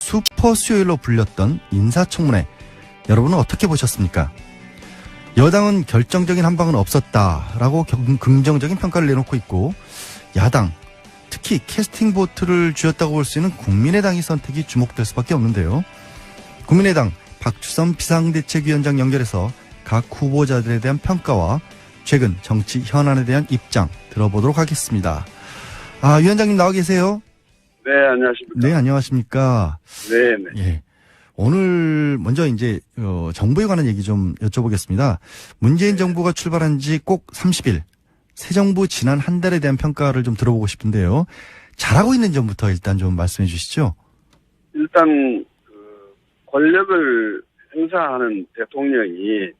슈퍼 수요일로 불렸던 인사청문회, 여러분은 어떻게 보셨습니까? 여당은 결정적인 한방은 없었다라고 긍정적인 평가를 내놓고 있고, 야당, 특히 캐스팅 보트를 쥐었다고 볼 수 있는 국민의당의 선택이 주목될 수밖에 없는데요. 국민의당 박주선 비상대책위원장 연결해서 각 후보자들에 대한 평가와 최근 정치 현안에 대한 입장 들어보도록 하겠습니다. 위원장님 나와 계세요? 네, 안녕하십니까. 네, 안녕하십니까. 네, 네. 예. 오늘 먼저 이제 정부에 관한 얘기 좀 여쭤보겠습니다. 문재인 정부가 출발한 지 꼭 30일, 새 정부 지난 한 달에 대한 평가를 좀 들어보고 싶은데요. 잘하고 있는 점부터 일단 좀 말씀해 주시죠. 일단 권력을 행사하는 대통령이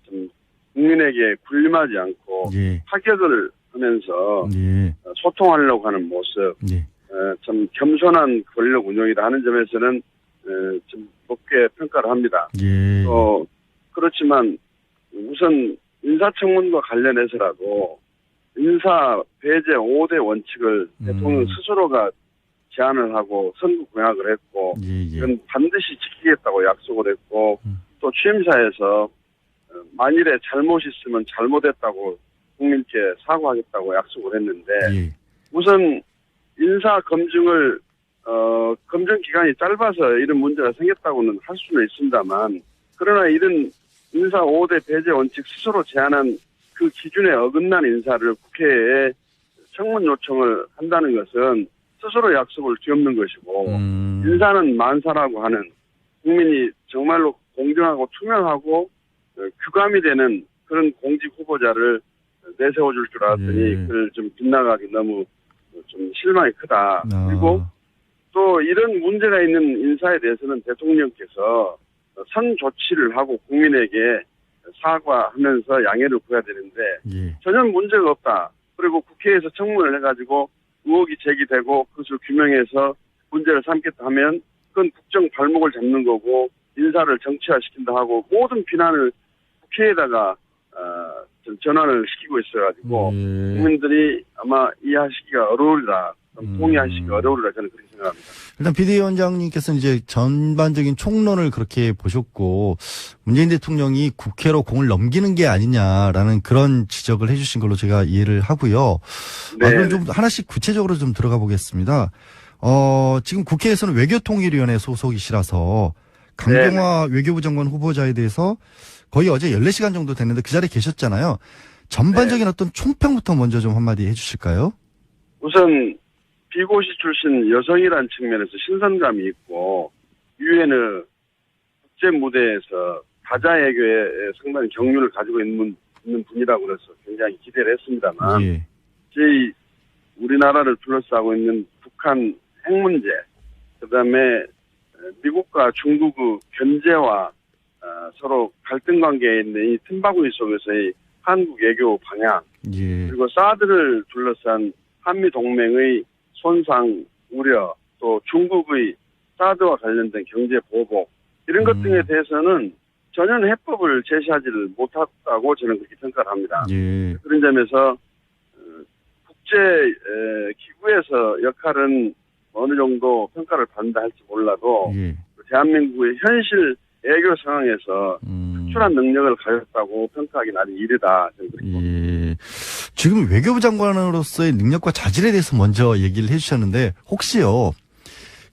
좀 국민에게 군림하지 않고 예. 타격을 하면서 예. 소통하려고 하는 모습, 예. 참 겸손한 권력 운영이다 하는 점에서는 좀 높게 평가를 합니다. 예. 그렇지만 우선 인사청문과 관련해서라도 인사 배제 5대 원칙을 대통령 스스로가 제안을 하고 선거 공약을 했고, 예. 이건 반드시 지키겠다고 약속을 했고, 또 취임사에서 만일에 잘못이 있으면 잘못했다고 국민께 사과하겠다고 약속을 했는데, 예. 우선 인사 검증을 검증 기간이 짧아서 이런 문제가 생겼다고는 할 수는 있습니다만, 그러나 이런 인사 5대 배제 원칙 스스로 제안한 그 기준에 어긋난 인사를 국회에 청문 요청을 한다는 것은 스스로 약속을 뒤엎는 것이고, 인사는 만사라고 하는 국민이 정말로 공정하고 투명하고 규감이 되는 그런 공직 후보자를 내세워줄 줄 알았더니 예. 그걸 좀 빗나가기 너무 좀 실망이 크다. 그리고 또 이런 문제가 있는 인사에 대해서는 대통령께서 선 조치를 하고 국민에게 사과하면서 양해를 구해야 되는데 예. 전혀 문제가 없다. 그리고 국회에서 청문을 해가지고 의혹이 제기되고 그것을 규명해서 문제를 삼겠다 하면 그건 국정 발목을 잡는 거고 인사를 정치화시킨다 하고 모든 비난을 국회에다가 좀 전환을 시키고 있어가지고 국민들이 아마 이해하시기가 어려우리라, 동의하시기가 어려우리라 저는 그렇게 생각합니다. 일단 비대위원장님께서는 이제 전반적인 총론을 그렇게 보셨고 문재인 대통령이 국회로 공을 넘기는 게 아니냐라는 그런 지적을 해주신 걸로 제가 이해를 하고요. 네. 그럼 좀 하나씩 구체적으로 좀 들어가 보겠습니다. 지금 국회에서는 외교통일위원회 소속이시라서 강경화 외교부 장관 후보자에 대해서 거의 어제 14시간 정도 됐는데 그 자리에 계셨잖아요. 전반적인 어떤 총평부터 먼저 좀 한마디 해주실까요? 우선 비고시 출신 여성이라는 측면에서 신선감이 있고 유엔의 국제 무대에서 다자애교에 상당히 경륜을 가지고 있는 분이라고 그래서 굉장히 기대를 했습니다만 예. 저희 우리나라를 둘러싸고 있는 북한 핵 문제, 그다음에 미국과 중국의 견제와 서로 갈등 관계에 있는 이 틈바구니 속에서의 한국 외교 방향, 예. 그리고 사드를 둘러싼 한미 동맹의 손상 우려, 또 중국의 사드와 관련된 경제 보복 이런 것 등에 대해서는 전혀 해법을 제시하지를 못했다고 저는 그렇게 평가를 합니다. 예. 그런 점에서 국제 기구에서 역할은 어느 정도 평가를 받는다 할지 몰라도 예. 대한민국의 현실 외교 상황에서 특출한 능력을 가졌다고 평가하기는 아직 이르다. 예. 지금 외교부 장관으로서의 능력과 자질에 대해서 먼저 얘기를 해주셨는데 혹시요.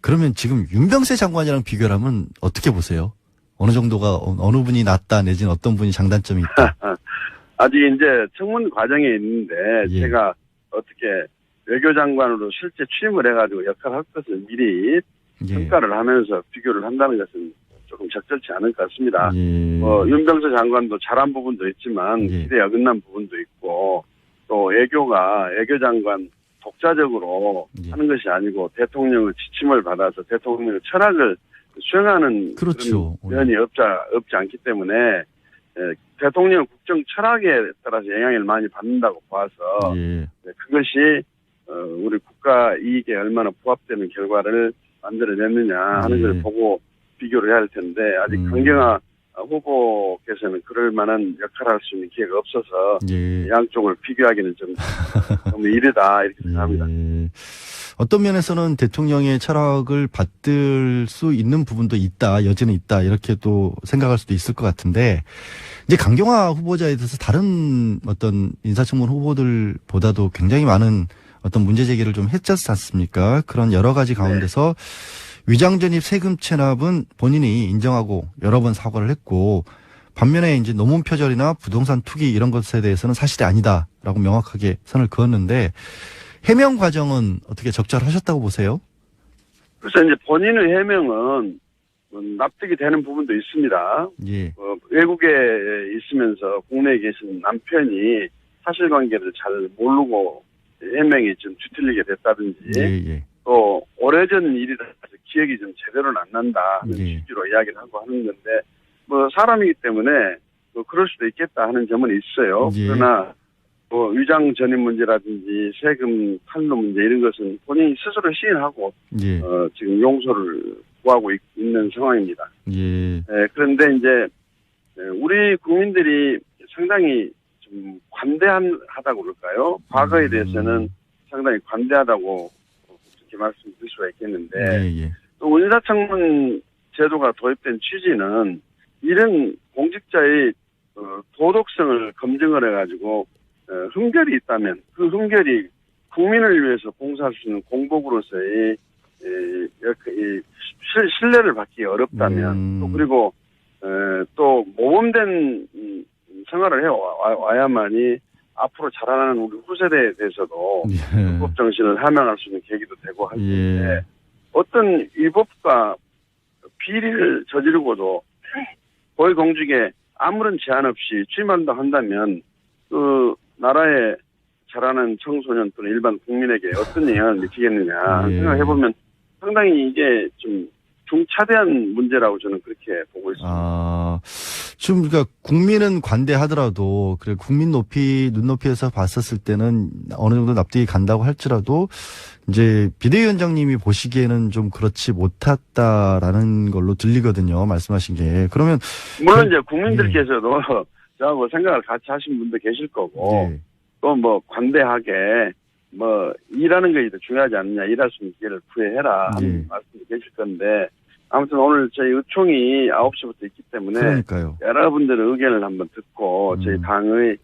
그러면 지금 윤병세 장관이랑 비교를 하면 어떻게 보세요? 어느 정도가 어느 분이 낫다 내지는 어떤 분이 장단점이 있다? 아직 이제 청문 과정에 있는데 예. 제가 어떻게 외교장관으로 실제 취임을 해가지고 역할을 할 것을 미리 예. 평가를 하면서 비교를 한다는 것은 조금 적절치 않을 것 같습니다. 예. 윤병세 장관도 잘한 부분도 있지만 예. 기대에 어긋난 부분도 있고 또 외교장관 독자적으로 예. 하는 것이 아니고 대통령의 지침을 받아서 대통령의 철학을 수행하는 그렇죠. 그런 면이 없지 않기 때문에 대통령 국정 철학에 따라서 영향을 많이 받는다고 봐서 예. 그것이 우리 국가 이익에 얼마나 부합되는 결과를 만들어냈느냐 하는 예. 걸 보고 비교를 해야 할 텐데 아직 강경화 후보께서는 그럴 만한 역할을 할 수 있는 기회가 없어서 예. 양쪽을 비교하기는 좀 너무 이르다 이렇게 생각합니다. 예. 어떤 면에서는 대통령의 철학을 받들 수 있는 부분도 있다, 여지는 있다, 이렇게 또 생각할 수도 있을 것 같은데, 이제 강경화 후보자에 대해서 다른 어떤 인사청문 후보들보다도 굉장히 많은 어떤 문제 제기를 좀 했지 않습니까? 그런 여러 가지 가운데서 위장전입 세금 체납은 본인이 인정하고 여러 번 사과를 했고, 반면에 이제 노문 표절이나 부동산 투기 이런 것에 대해서는 사실이 아니다라고 명확하게 선을 그었는데, 해명 과정은 어떻게 적절하셨다고 보세요? 그래서 이제 본인의 해명은 납득이 되는 부분도 있습니다. 예. 외국에 있으면서 국내에 계신 남편이 사실관계를 잘 모르고 해명이 좀 뒤틀리게 됐다든지, 예. 또 오래전 일이라서 기억이 좀 제대로는 안 난다 하는 예. 취지로 이야기를 하고 하는 건데, 사람이기 때문에 그럴 수도 있겠다 하는 점은 있어요. 예. 그러나 위장 전입 문제라든지 세금 탈루 문제 이런 것은 본인이 스스로 시인하고 예. 지금 용서를 구하고 있는 상황입니다. 예. 그런데 이제 우리 국민들이 상당히 좀 관대하다고 그럴까요? 과거에 대해서는 상당히 관대하다고 그렇게 말씀드릴 수가 있겠는데, 예. 또 인사청문 제도가 도입된 취지는 이런 공직자의 도덕성을 검증을 해가지고 흠결이 있다면 그 흠결이 국민을 위해서 봉사할 수 있는 공복으로서의 신뢰를 받기 어렵다면, 또 그리고 또 모범된 생활을 해와야만이 앞으로 자라나는 우리 후세대에 대해서도 불법 정신을 함양할 수 있는 계기도 되고 할 텐데, 어떤 위법과 비리를 저지르고도 고위공직에 아무런 제한 없이 취임한다 한다면 그 나라에 자라는 청소년 또는 일반 국민에게 어떤 영향을 미치겠느냐 생각해보면 상당히 이게 좀 중차대한 문제라고 저는 그렇게 보고 있습니다. 지금 그러니까 국민은 관대하더라도 그래 국민 눈높이에서 봤었을 때는 어느 정도 납득이 간다고 할지라도 이제 비대위원장님이 보시기에는 좀 그렇지 못했다라는 걸로 들리거든요. 말씀하신 게. 그러면 물론 이제 국민들께서도 저하고 생각을 같이 하신 분도 계실 거고, 또 관대하게 일하는 것이 더 중요하지 않느냐, 일할 수 있는 기회를 구해해라 하는 말씀도 계실 건데, 아무튼 오늘 저희 의총이 9시부터 있기 때문에 그러니까요. 여러분들의 의견을 한번 듣고 저희 당의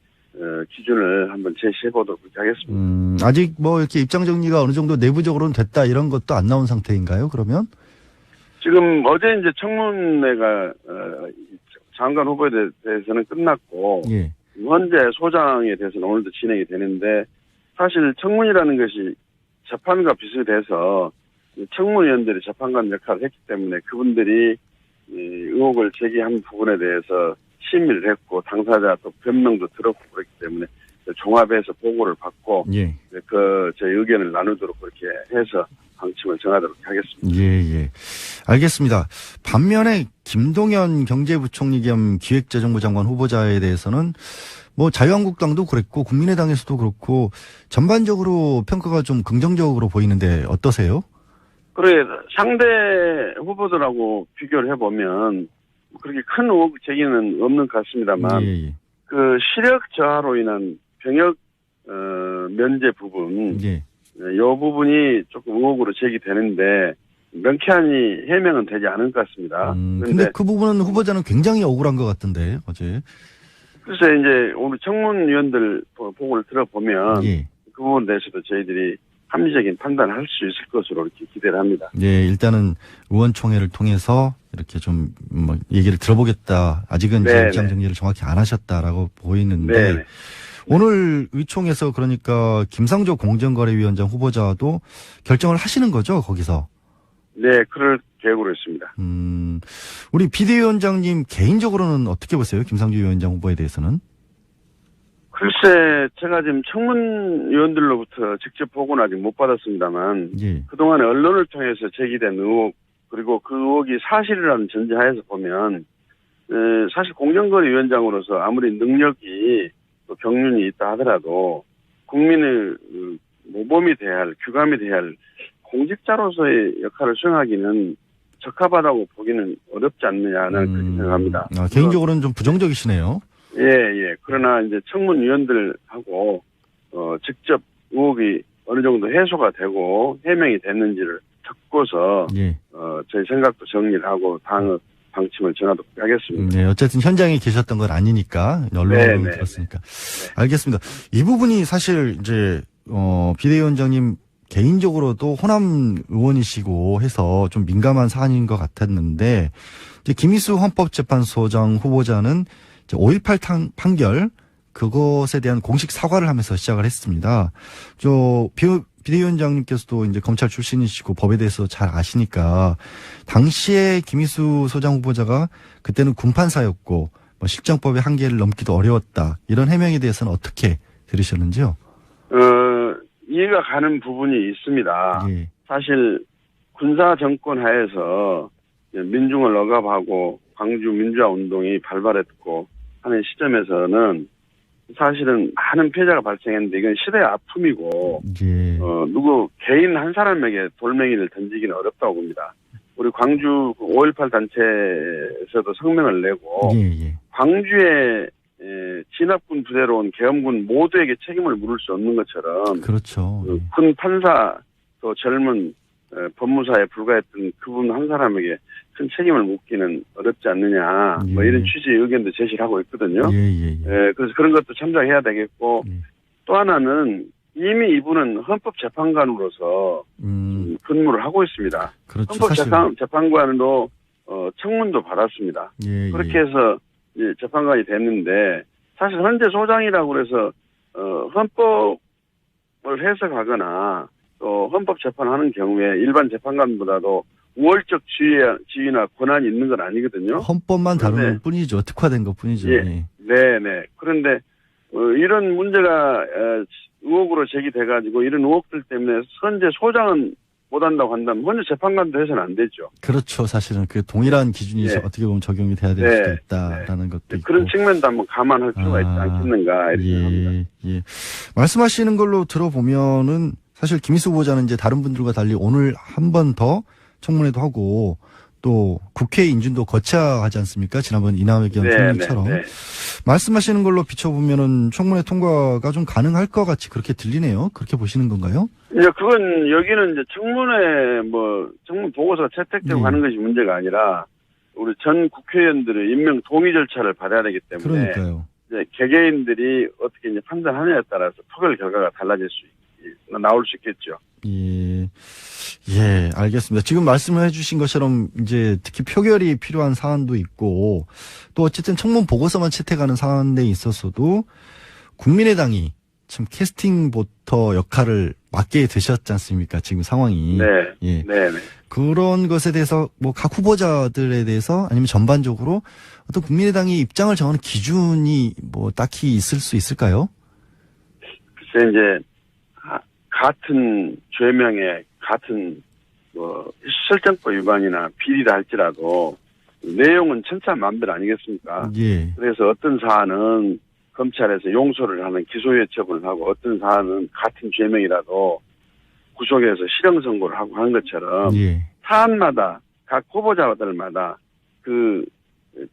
기준을 한번 제시해 보도록 하겠습니다. 아직 이렇게 입장 정리가 어느 정도 내부적으로는 됐다 이런 것도 안 나온 상태인가요? 그러면? 지금 어제 이제 청문회가 장관 후보에 대해서는 끝났고, 현재 소장에 대해서는 오늘도 진행이 되는데, 사실 청문이라는 것이 재판과 비슷해서 청문위원들이 재판관 역할을 했기 때문에 그분들이 의혹을 제기한 부분에 대해서 심의를 했고 당사자 또 변명도 들었고 그렇기 때문에 종합해서 보고를 받고 저희 의견을 나누도록 그렇게 해서 방침을 정하도록 하겠습니다. 알겠습니다. 반면에 김동연 경제부총리 겸 기획재정부 장관 후보자에 대해서는 자유한국당도 그랬고 국민의당에서도 그렇고 전반적으로 평가가 좀 긍정적으로 보이는데 어떠세요? 그래, 상대 후보들하고 비교를 해보면 그렇게 큰 의혹 제기는 없는 것 같습니다만 그 시력 저하로 인한 병역 면제 부분 이 부분이 조금 의혹으로 제기되는데 명쾌하니 해명은 되지 않은 것 같습니다. 근데 그 부분은 후보자는 굉장히 억울한 것 같던데 어제. 글쎄 이제 우리 청문위원들 보고를 들어보면 그 부분에 대해서도 저희들이 합리적인 판단을 할 수 있을 것으로 이렇게 기대를 합니다. 일단은 의원총회를 통해서 이렇게 좀 얘기를 들어보겠다. 아직은 이제 입장 정리를 정확히 안 하셨다라고 보이는데 오늘 의총에서 그러니까 김상조 공정거래위원장 후보자도 결정을 하시는 거죠, 거기서? 네, 그럴 계획으로 있습니다. 우리 비대위원장님 개인적으로는 어떻게 보세요, 김상조 위원장 후보에 대해서는? 글쎄, 제가 지금 청문위원들로부터 직접 보고는 아직 못 받았습니다만, 그동안에 언론을 통해서 제기된 의혹, 그리고 그 의혹이 사실이라는 전제하에서 보면, 사실 공정거래위원장으로서 아무리 능력이 또 경륜이 있다 하더라도, 국민의 모범이 돼야 할, 규감이 돼야 할 공직자로서의 역할을 수행하기는 적합하다고 보기는 어렵지 않느냐는 그렇게 생각합니다. 개인적으로는 좀 부정적이시네요. 그러나 이제 청문위원들하고 직접 의혹이 어느 정도 해소가 되고 해명이 됐는지를 듣고서 예. 저희 생각도 정리를 하고 다음 방침을 전하도록 하겠습니다. 네, 어쨌든 현장에 계셨던 건 아니니까 언론으로 네, 들었으니까. 네. 알겠습니다. 이 부분이 사실 이제 비대위원장님 개인적으로도 호남 의원이시고 해서 좀 민감한 사안인 것 같았는데 이제 김희수 헌법재판소장 후보자는 이제 5.18 판결 그것에 대한 공식 사과를 하면서 시작을 했습니다. 비대위원장님께서도 이제 검찰 출신이시고 법에 대해서 잘 아시니까 당시에 김희수 소장 후보자가 그때는 군판사였고 뭐 실정법의 한계를 넘기도 어려웠다 이런 해명에 대해서는 어떻게 들으셨는지요? 이해가 가는 부분이 있습니다. 예. 사실 군사 정권 하에서 민중을 억압하고 광주 민주화 운동이 발발했고 하는 시점에서는 사실은 많은 피해자가 발생했는데 이건 시대의 아픔이고 예. 누구 개인 한 사람에게 돌멩이를 던지기는 어렵다고 봅니다. 우리 광주 5.18 단체에서도 성명을 내고 예. 광주에 진압군 부대로 온 계엄군 모두에게 책임을 물을 수 없는 것처럼 그렇죠. 예. 군 판사 또 젊은 법무사에 불과했던 그분 한 사람에게 큰 책임을 묻기는 어렵지 않느냐 뭐 예. 이런 취지의 의견도 제시를 하고 있거든요. 예. 그래서 그런 것도 참작해야 되겠고 예. 또 하나는 이미 이분은 헌법재판관으로서 근무를 하고 있습니다. 그렇죠. 헌법재판관으로 청문도 받았습니다. 예. 그렇게 해서 이제 재판관이 됐는데 사실 현재 소장이라고 해서 헌법을 해석하거나 또 헌법재판하는 경우에 일반 재판관보다도 우월적 지위나 권한이 있는 건 아니거든요. 헌법만 다루는 뿐이죠. 특화된 것 뿐이죠. 예. 네네. 그런데 이런 문제가 의혹으로 제기돼가지고 이런 의혹들 때문에 현재 소장은 못한다고 한다면 현재 재판관도 해서는 안 되죠. 그렇죠. 사실은 그 동일한 기준이 네. 어떻게 보면 적용이 돼야 될 수도 있다라는 것도 있고. 그런 측면도 한번 감안할 필요가 있지 않겠는가 이렇게 생각합니다. 예. 말씀하시는 걸로 들어보면은 사실 김희수 후보자는 이제 다른 분들과 달리 오늘 한 번 더 청문회도 하고 또 국회 인준도 거쳐야 하지 않습니까? 지난번 이낙연 총리처럼. 말씀하시는 걸로 비춰보면은 청문회 통과가 좀 가능할 것 같이 그렇게 들리네요. 그렇게 보시는 건가요? 이제 그건 여기는 이제 청문회 청문 보고서가 채택되고 가는 것이 문제가 아니라 우리 전 국회의원들의 임명 동의 절차를 받아야 되기 때문에 그러니까요. 이제 개개인들이 어떻게 이제 판단하느냐에 따라서 표결 결과가 달라질 나올 수 있겠죠. 예, 알겠습니다. 지금 말씀해 주신 것처럼 이제 특히 표결이 필요한 사안도 있고 또 어쨌든 청문 보고서만 채택하는 사안에 있어서도 국민의당이 참 캐스팅 보터 역할을 맡게 되셨지 않습니까? 지금 상황이. 예. 네. 그런 것에 대해서 뭐 각 후보자들에 대해서 아니면 전반적으로 어떤 국민의당이 입장을 정하는 기준이 뭐 딱히 있을 수 있을까요? 글쎄 이제 같은 죄명에 같은 실정법 위반이나 비리다 할지라도 내용은 천차만별 아니겠습니까? 예. 그래서 어떤 사안은 검찰에서 용서를 하는 기소유예 처분을 하고 어떤 사안은 같은 죄명이라도 구속해서 실형 선고를 하고 하는 것처럼 사안마다 각 후보자들마다 그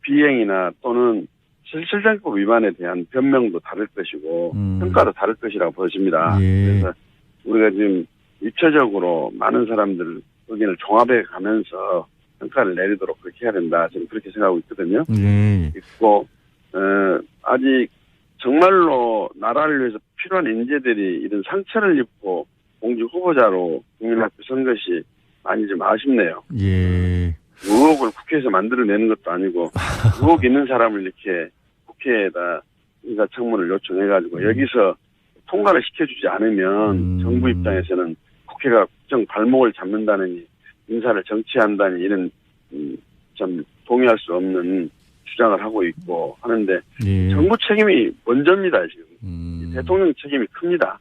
비행이나 또는 실정법 위반에 대한 변명도 다를 것이고 평가도 다를 것이라고 보여집니다. 그래서 우리가 지금 입체적으로 많은 사람들 의견을 종합해 가면서 평가를 내리도록 그렇게 해야 된다. 저는 그렇게 생각하고 있거든요. 있고 아직 정말로 나라를 위해서 필요한 인재들이 이런 상처를 입고 공직 후보자로 국민 앞에 선 것이 많이 좀 아쉽네요. 의혹을 국회에서 만들어내는 것도 아니고 의혹 있는 사람을 이렇게 국회에다 인사청문을 요청해가지고 여기서 통과를 시켜주지 않으면 정부 입장에서는 국회가 국정 발목을 잡는다느니 인사를 정치한다니 이런 참 동의할 수 없는 주장을 하고 있고 하는데 정부 책임이 먼저입니다 지금. 대통령 책임이 큽니다.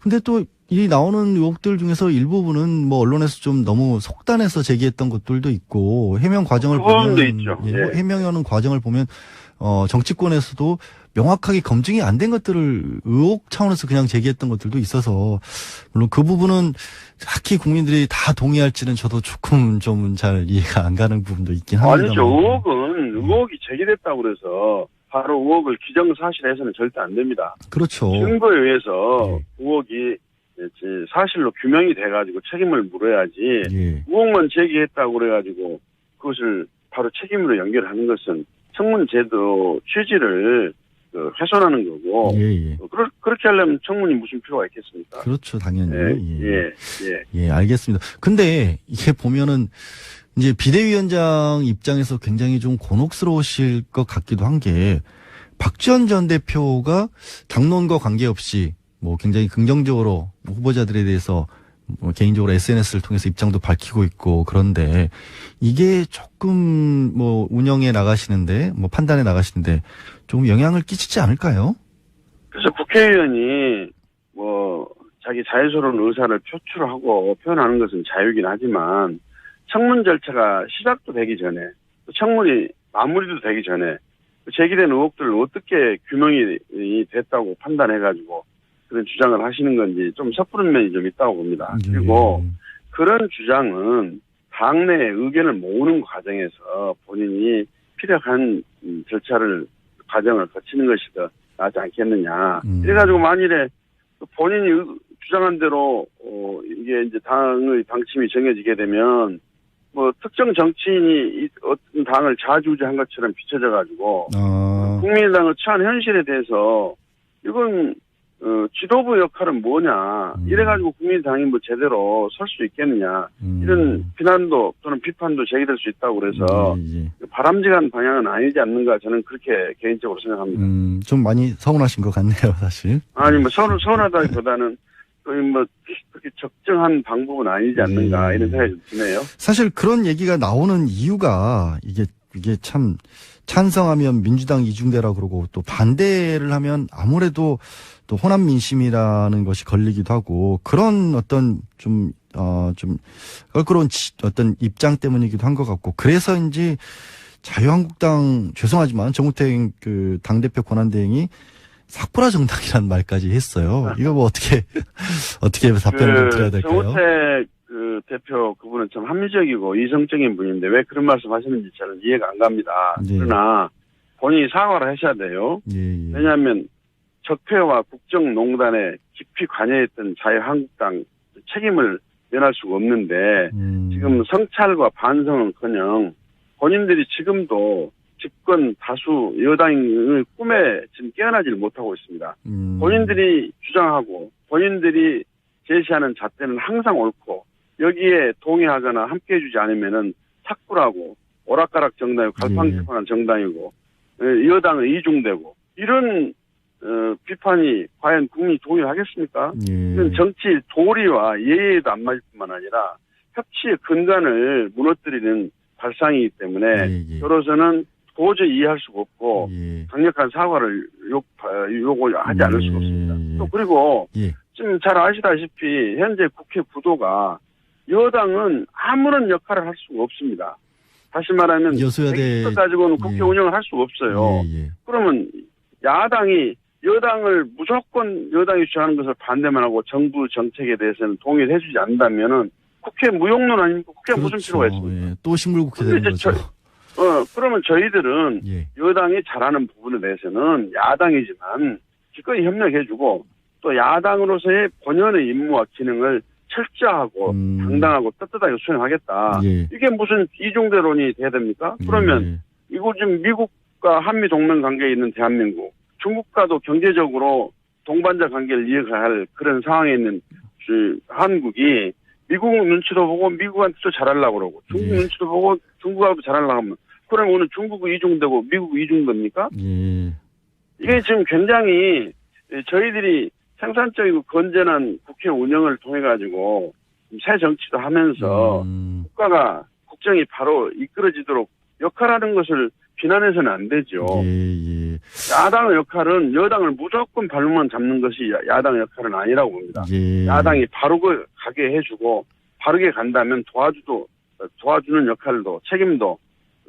근데 또 이 나오는 의혹들 중에서 일부분은 뭐 언론에서 좀 너무 속단해서 제기했던 것들도 있고 해명 과정을 보면 있죠. 해명하는 과정을 보면 정치권에서도 명확하게 검증이 안 된 것들을 의혹 차원에서 그냥 제기했던 것들도 있어서 물론 그 부분은 딱히 국민들이 다 동의할지는 저도 조금 좀 잘 이해가 안 가는 부분도 있긴 합니다. 아니죠. 의혹이 제기됐다고 그래서 바로 의혹을 기정사실해서는 절대 안 됩니다. 그렇죠. 증거에 의해서 의혹이 사실로 규명이 돼가지고 책임을 물어야지 예. 의혹만 제기했다고 그래가지고 그것을 바로 책임으로 연결하는 것은 청문제도 취지를 훼손하는 거고 예, 예. 그렇게 하려면 청문이 무슨 필요가 있겠습니까? 그렇죠, 당연히. 예. 알겠습니다. 근데 이게 보면은 이제 비대위원장 입장에서 굉장히 좀 곤혹스러우실 것 같기도 한 게 박지원 전 대표가 당론과 관계없이 뭐 굉장히 긍정적으로 후보자들에 대해서 뭐 개인적으로 SNS를 통해서 입장도 밝히고 있고 그런데 이게 조금 뭐 운영에 나가시는데 뭐 판단에 나가시는데 좀 영향을 끼치지 않을까요? 그래서 국회의원이 뭐 자기 자유스러운 의사를 표출하고 표현하는 것은 자유이긴 하지만 청문 절차가 시작도 되기 전에 또 청문이 마무리도 되기 전에 제기된 의혹들을 어떻게 규명이 됐다고 판단해가지고 그런 주장을 하시는 건지 좀 섣부른 면이 좀 있다고 봅니다. 그리고 그런 주장은 당내 의견을 모으는 과정에서 본인이 필요한 과정을 거치는 것이 더 낫지 않겠느냐. 이래가지고 만일에 본인이 주장한 대로 이게 이제 당의 방침이 정해지게 되면 뭐 특정 정치인이 어떤 당을 좌지우지한 것처럼 비춰져가지고 국민의당의 처한 현실에 대해서 이건 지도부 역할은 뭐냐 이래가지고 국민의당이 뭐 제대로 설 수 있겠느냐 이런 비난도 또는 비판도 제기될 수 있다고 그래서 바람직한 방향은 아니지 않는가 저는 그렇게 개인적으로 생각합니다. 좀 많이 서운하신 것 같네요, 사실. 아니 뭐 서운하다기보다는 뭐 그렇게 적정한 방법은 아니지 않는가 이런 생각이 좀 드네요. 사실 그런 얘기가 나오는 이유가 이게 참 찬성하면 민주당 이중대라 그러고 또 반대를 하면 아무래도 또 호남 민심이라는 것이 걸리기도 하고 그런 어떤 좀 껄끄러운 어떤 입장 때문이기도 한 것 같고 그래서인지 자유한국당 죄송하지만 정우택 그 당대표 권한대행이 삭불화 정당이라는 말까지 했어요. 이거 뭐 어떻게 답변을 좀 드려야 될까요? 정우택 그 대표 그분은 참 합리적이고 이성적인 분인데 왜 그런 말씀 하시는지 저는 이해가 안 갑니다. 예. 그러나 본인이 사과를 하셔야 돼요. 예. 왜냐하면 적폐와 국정농단에 깊이 관여했던 자유한국당 책임을 면할 수가 없는데 지금 성찰과 반성은커녕 본인들이 지금도 집권 다수 여당의 꿈에 지금 깨어나지를 못하고 있습니다. 본인들이 주장하고 본인들이 제시하는 잣대는 항상 옳고 여기에 동의하거나 함께해 주지 않으면은 삭불하고 오락가락 정당이고 갈팡질팡한 정당이고 여당은 이중되고 이런 비판이 과연 국민이 동의하겠습니까? 이건 정치 도리와 예의에도 안 맞을 뿐만 아니라 협치의 근간을 무너뜨리는 발상이기 때문에 저로서는 도저히 이해할 수가 없고 강력한 사과를 요구하지 않을 수가 없습니다. 또 그리고 지금 잘 아시다시피 현재 국회 구도가 여당은 아무런 역할을 할 수가 없습니다. 다시 말하면 여소야대 가지고는 국회 운영을 할 수가 없어요. 그러면 야당이 여당을 무조건 여당이 주장하는 것을 반대만 하고 정부 정책에 대해서는 동의를 해주지 않는다면은 국회 무용론 아닙니까? 국회 무슨 필요가 있습니까? 또 식물국회 되는 거죠. 그러면 저희들은 여당이 잘하는 부분에 대해서는 야당이지만 기꺼이 협력해주고 또 야당으로서의 본연의 임무와 기능을 철저하고 당당하고 떳떳하게 수행하겠다. 이게 무슨 이중대론이 돼야 됩니까? 그러면 이거 지금 미국과 한미 동맹 관계에 있는 대한민국, 중국과도 경제적으로 동반자 관계를 이어갈 그런 상황에 있는 한국이 미국 눈치도 보고 미국한테도 잘하려고 그러고 중국 눈치도 보고 중국하고도 잘하려고 하면 그럼 오늘 중국이 이중되고 미국이 이중됩니까? 이게 지금 굉장히 저희들이 생산적이고 건전한 국회 운영을 통해 가지고 새 정치도 하면서 국정이 바로 이끌어지도록 역할하는 것을 비난해서는 안 되죠. 야당의 역할은 여당을 무조건 발목만 잡는 것이 야당의 역할은 아니라고 봅니다. 야당이 바르게 가게 해주고 바르게 간다면 도와주는 역할도 책임도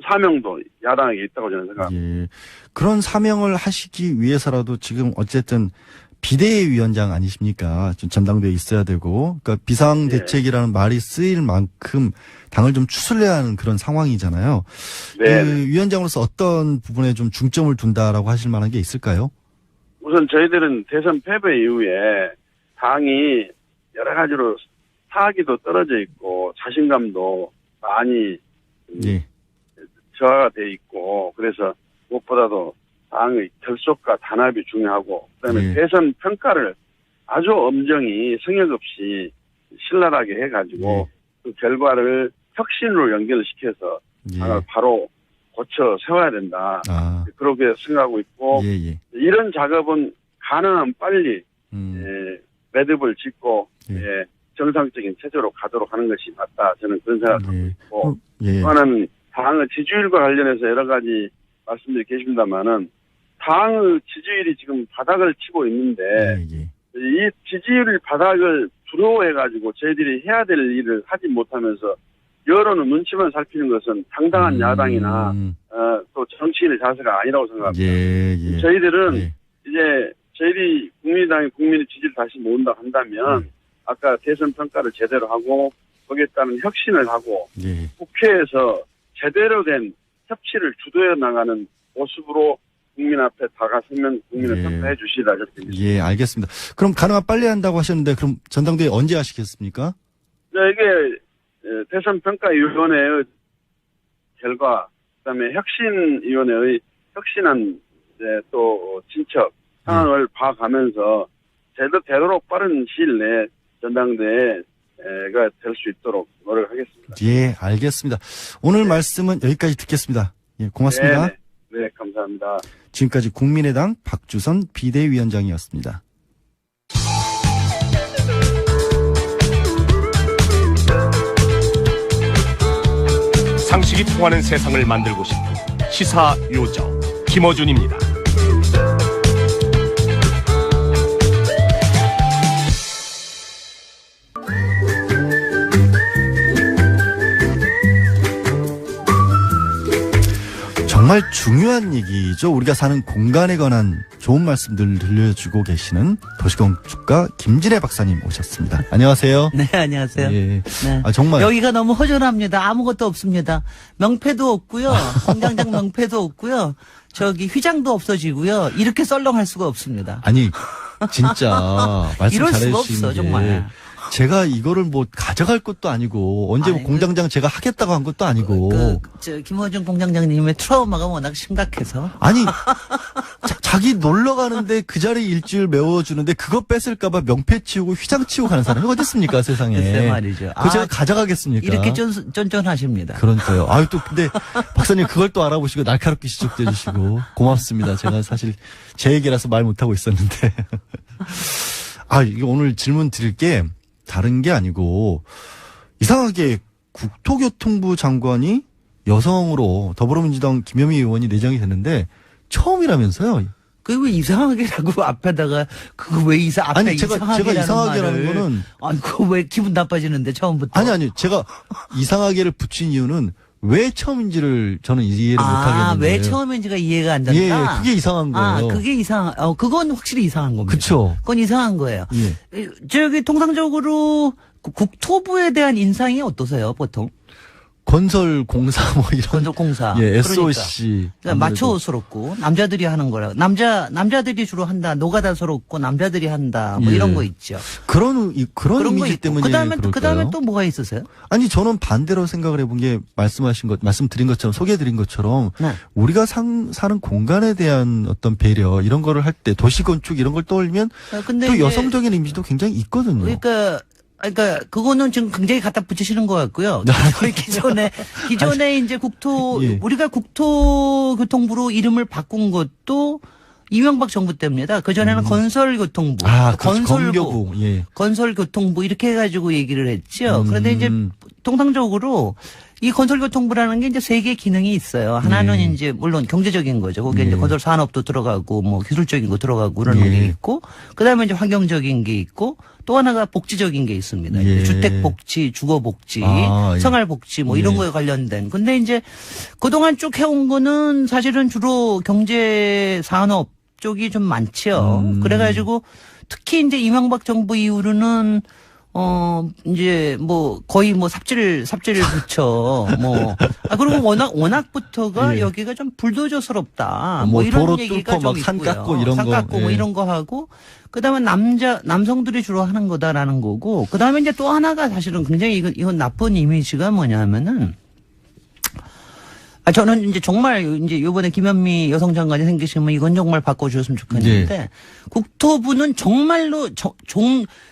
사명도 야당에게 있다고 저는 생각합니다. 그런 사명을 하시기 위해서라도 지금 어쨌든 비대위원장 아니십니까? 좀 전당대에 있어야 되고, 그러니까 비상대책이라는 말이 쓰일 만큼 당을 좀 추슬려야 하는 그런 상황이잖아요. 그 위원장으로서 어떤 부분에 좀 중점을 둔다라고 하실 만한 게 있을까요? 우선 저희들은 대선 패배 이후에 당이 여러 가지로 사기도 떨어져 있고 자신감도 많이 예. 저하가 돼 있고 그래서 무엇보다도 당의 결속과 단합이 중요하고 그다음에 예. 대선 평가를 아주 엄정히 성역 없이 신랄하게 해가지고 그 결과를 혁신으로 연결시켜서 예. 당을 바로 고쳐 세워야 된다. 아. 그렇게 생각하고 있고 예, 예. 이런 작업은 가능한 빨리 매듭을 짓고 예. 정상적인 체제로 가도록 하는 것이 맞다. 저는 그런 생각을 예. 하고 있고 예. 또 하나는 당의 지지율과 관련해서 여러 가지 말씀들이 계십니다만은 당의 지지율이 지금 바닥을 치고 있는데 예, 예. 이 지지율 바닥을 두려워해가지고 저희들이 해야 될 일을 하지 못하면서 여론의 눈치만 살피는 것은 당당한 야당이나 또 정치인의 자세가 아니라고 생각합니다. 예, 예. 저희들은 예. 이제 저희들이 국민의당이 국민의 지지를 다시 모은다 한다면 아까 대선 평가를 제대로 하고 거기에 따른 혁신을 하고 예. 국회에서 제대로 된 협치를 주도해 나가는 모습으로 국민 앞에 다가서면 국민을 예. 평가해 주시라 이렇게 믿습니다. 예, 알겠습니다. 그럼 가능한 빨리 한다고 하셨는데 그럼 전당대회 언제 하시겠습니까? 이게 대선 평가위원회의 결과 그다음에 혁신위원회의 혁신안 또 진척 상황을 봐가면서 되도록 빠른 시일 내에 전당대회가 될 수 있도록 노력하겠습니다. 예, 알겠습니다. 오늘 말씀은 여기까지 듣겠습니다. 예, 고맙습니다. 네, 감사합니다. 지금까지 국민의당 박주선 비대위원장이었습니다. 상식이 통하는 세상을 만들고 싶은 시사 요정 김어준입니다. 정말 중요한 얘기죠. 우리가 사는 공간에 관한 좋은 말씀들 들려주고 계시는 도시건축가 김진애 박사님 오셨습니다. 안녕하세요. 네, 안녕하세요. 예. 네. 아, 정말. 여기가 너무 허전합니다. 아무것도 없습니다. 명패도 없고요. 공장장 명패도 없고요. 저기 휘장도 없어지고요. 이렇게 썰렁할 수가 없습니다. 아니, 진짜. 말씀 이럴 수가 잘해주시는 없어, 게 정말. 제가 이거를 뭐 가져갈 것도 아니고 언제 뭐 아니, 공장장 제가 하겠다고 한 것도 아니고 김어준 공장장님의 트라우마가 워낙 심각해서. 아니 자기 놀러 가는데 그 자리 일주일 메워주는데 그거 뺏을까봐 명패 치우고 휘장 치우고 가는 사람이 어디 있습니까 세상에. 글쎄 말이죠. 그거 제가 가져가겠습니까? 이렇게 쫀쫀하십니다. 그러니까요. 아유 또 근데 박사님 그걸 또 알아보시고 날카롭게 지적해 주시고 고맙습니다. 제가 사실 제 얘기라서 말 못하고 있었는데 아 이게 오늘 질문 드릴 게 다른 게 아니고 이상하게 국토교통부 장관이 여성으로 더불어민주당 김현미 의원이 내정이 됐는데 처음이라면서요. 그게 왜 이상하게라고 앞에다가 그거 왜 앞에 아니 제가 이상하게라는 말을. 거는 아니 그거 왜 기분 나빠지는데 처음부터. 아니 제가 이상하게를 붙인 이유는 왜 처음인지를 저는 이해를 못 하겠는 거예요. 왜 처음인지가 이해가 안 된다. 예, 그게 이상한 거예요. 그게 그건 확실히 이상한 겁니다. 그쵸. 그건 이상한 거예요. 예. 저기 통상적으로 국토부에 대한 인상이 어떠세요, 보통? 건설공사 뭐 이런. 건설공사. 예, SOC. 그러니까 마초스럽고 남자들이 하는 거라. 남자들이 주로 한다. 노가다스럽고 남자들이 한다. 뭐 예. 이런 거 있죠. 그런 거 이미지 있고. 때문에 그다음에 또 뭐가 있으세요? 아니 저는 반대로 생각을 해본 게 말씀드린 것처럼 소개해드린 것처럼 네. 우리가 사는 공간에 대한 어떤 배려 이런 거를 할 때 도시건축 이런 걸 떠올리면 근데 또 이제 여성적인 이미지도 굉장히 있거든요. 그러니까 그거는 지금 굉장히 갖다 붙이시는 것 같고요. 기존에 이제 예. 우리가 국토교통부로 이름을 바꾼 것도 이명박 정부 때입니다. 그 전에는 건설교통부, 건교부, 예. 건설교통부 이렇게 해가지고 얘기를 했죠. 그런데 이제 통상적으로 이 건설교통부라는 게 이제 세 개의 기능이 있어요. 하나는 이제 물론 경제적인 거죠. 거기에 이제 건설 산업도 들어가고 뭐 기술적인 거 들어가고 그런 게 있고, 그다음에 이제 환경적인 게 있고, 또 하나가 복지적인 게 있습니다. 예. 주택 복지, 주거 복지, 예. 생활 복지 뭐 이런 거에 관련된. 근데 이제 그동안 쭉 해온 거는 사실은 주로 경제 산업 쪽이 좀 많죠. 그래가지고 특히 이제 이명박 정부 이후로는 이제 뭐 거의 뭐 삽질을 붙여 그리고 워낙부터가 예. 여기가 좀 불도저스럽다. 뭐 이런 도로 얘기가 뚫고 좀 막 산 있고요. 깎고 이런 산 거. 깎고 뭐 예. 이런 거 하고 그다음에 남성들이 주로 하는 거다라는 거고 그다음에 이제 또 하나가 사실은 굉장히 이건 나쁜 이미지가 뭐냐면은 저는 이제 정말 이제 요번에 김현미 여성 장관이 생기시면 이건 정말 바꿔주셨으면 좋겠는데 예. 국토부는 정말로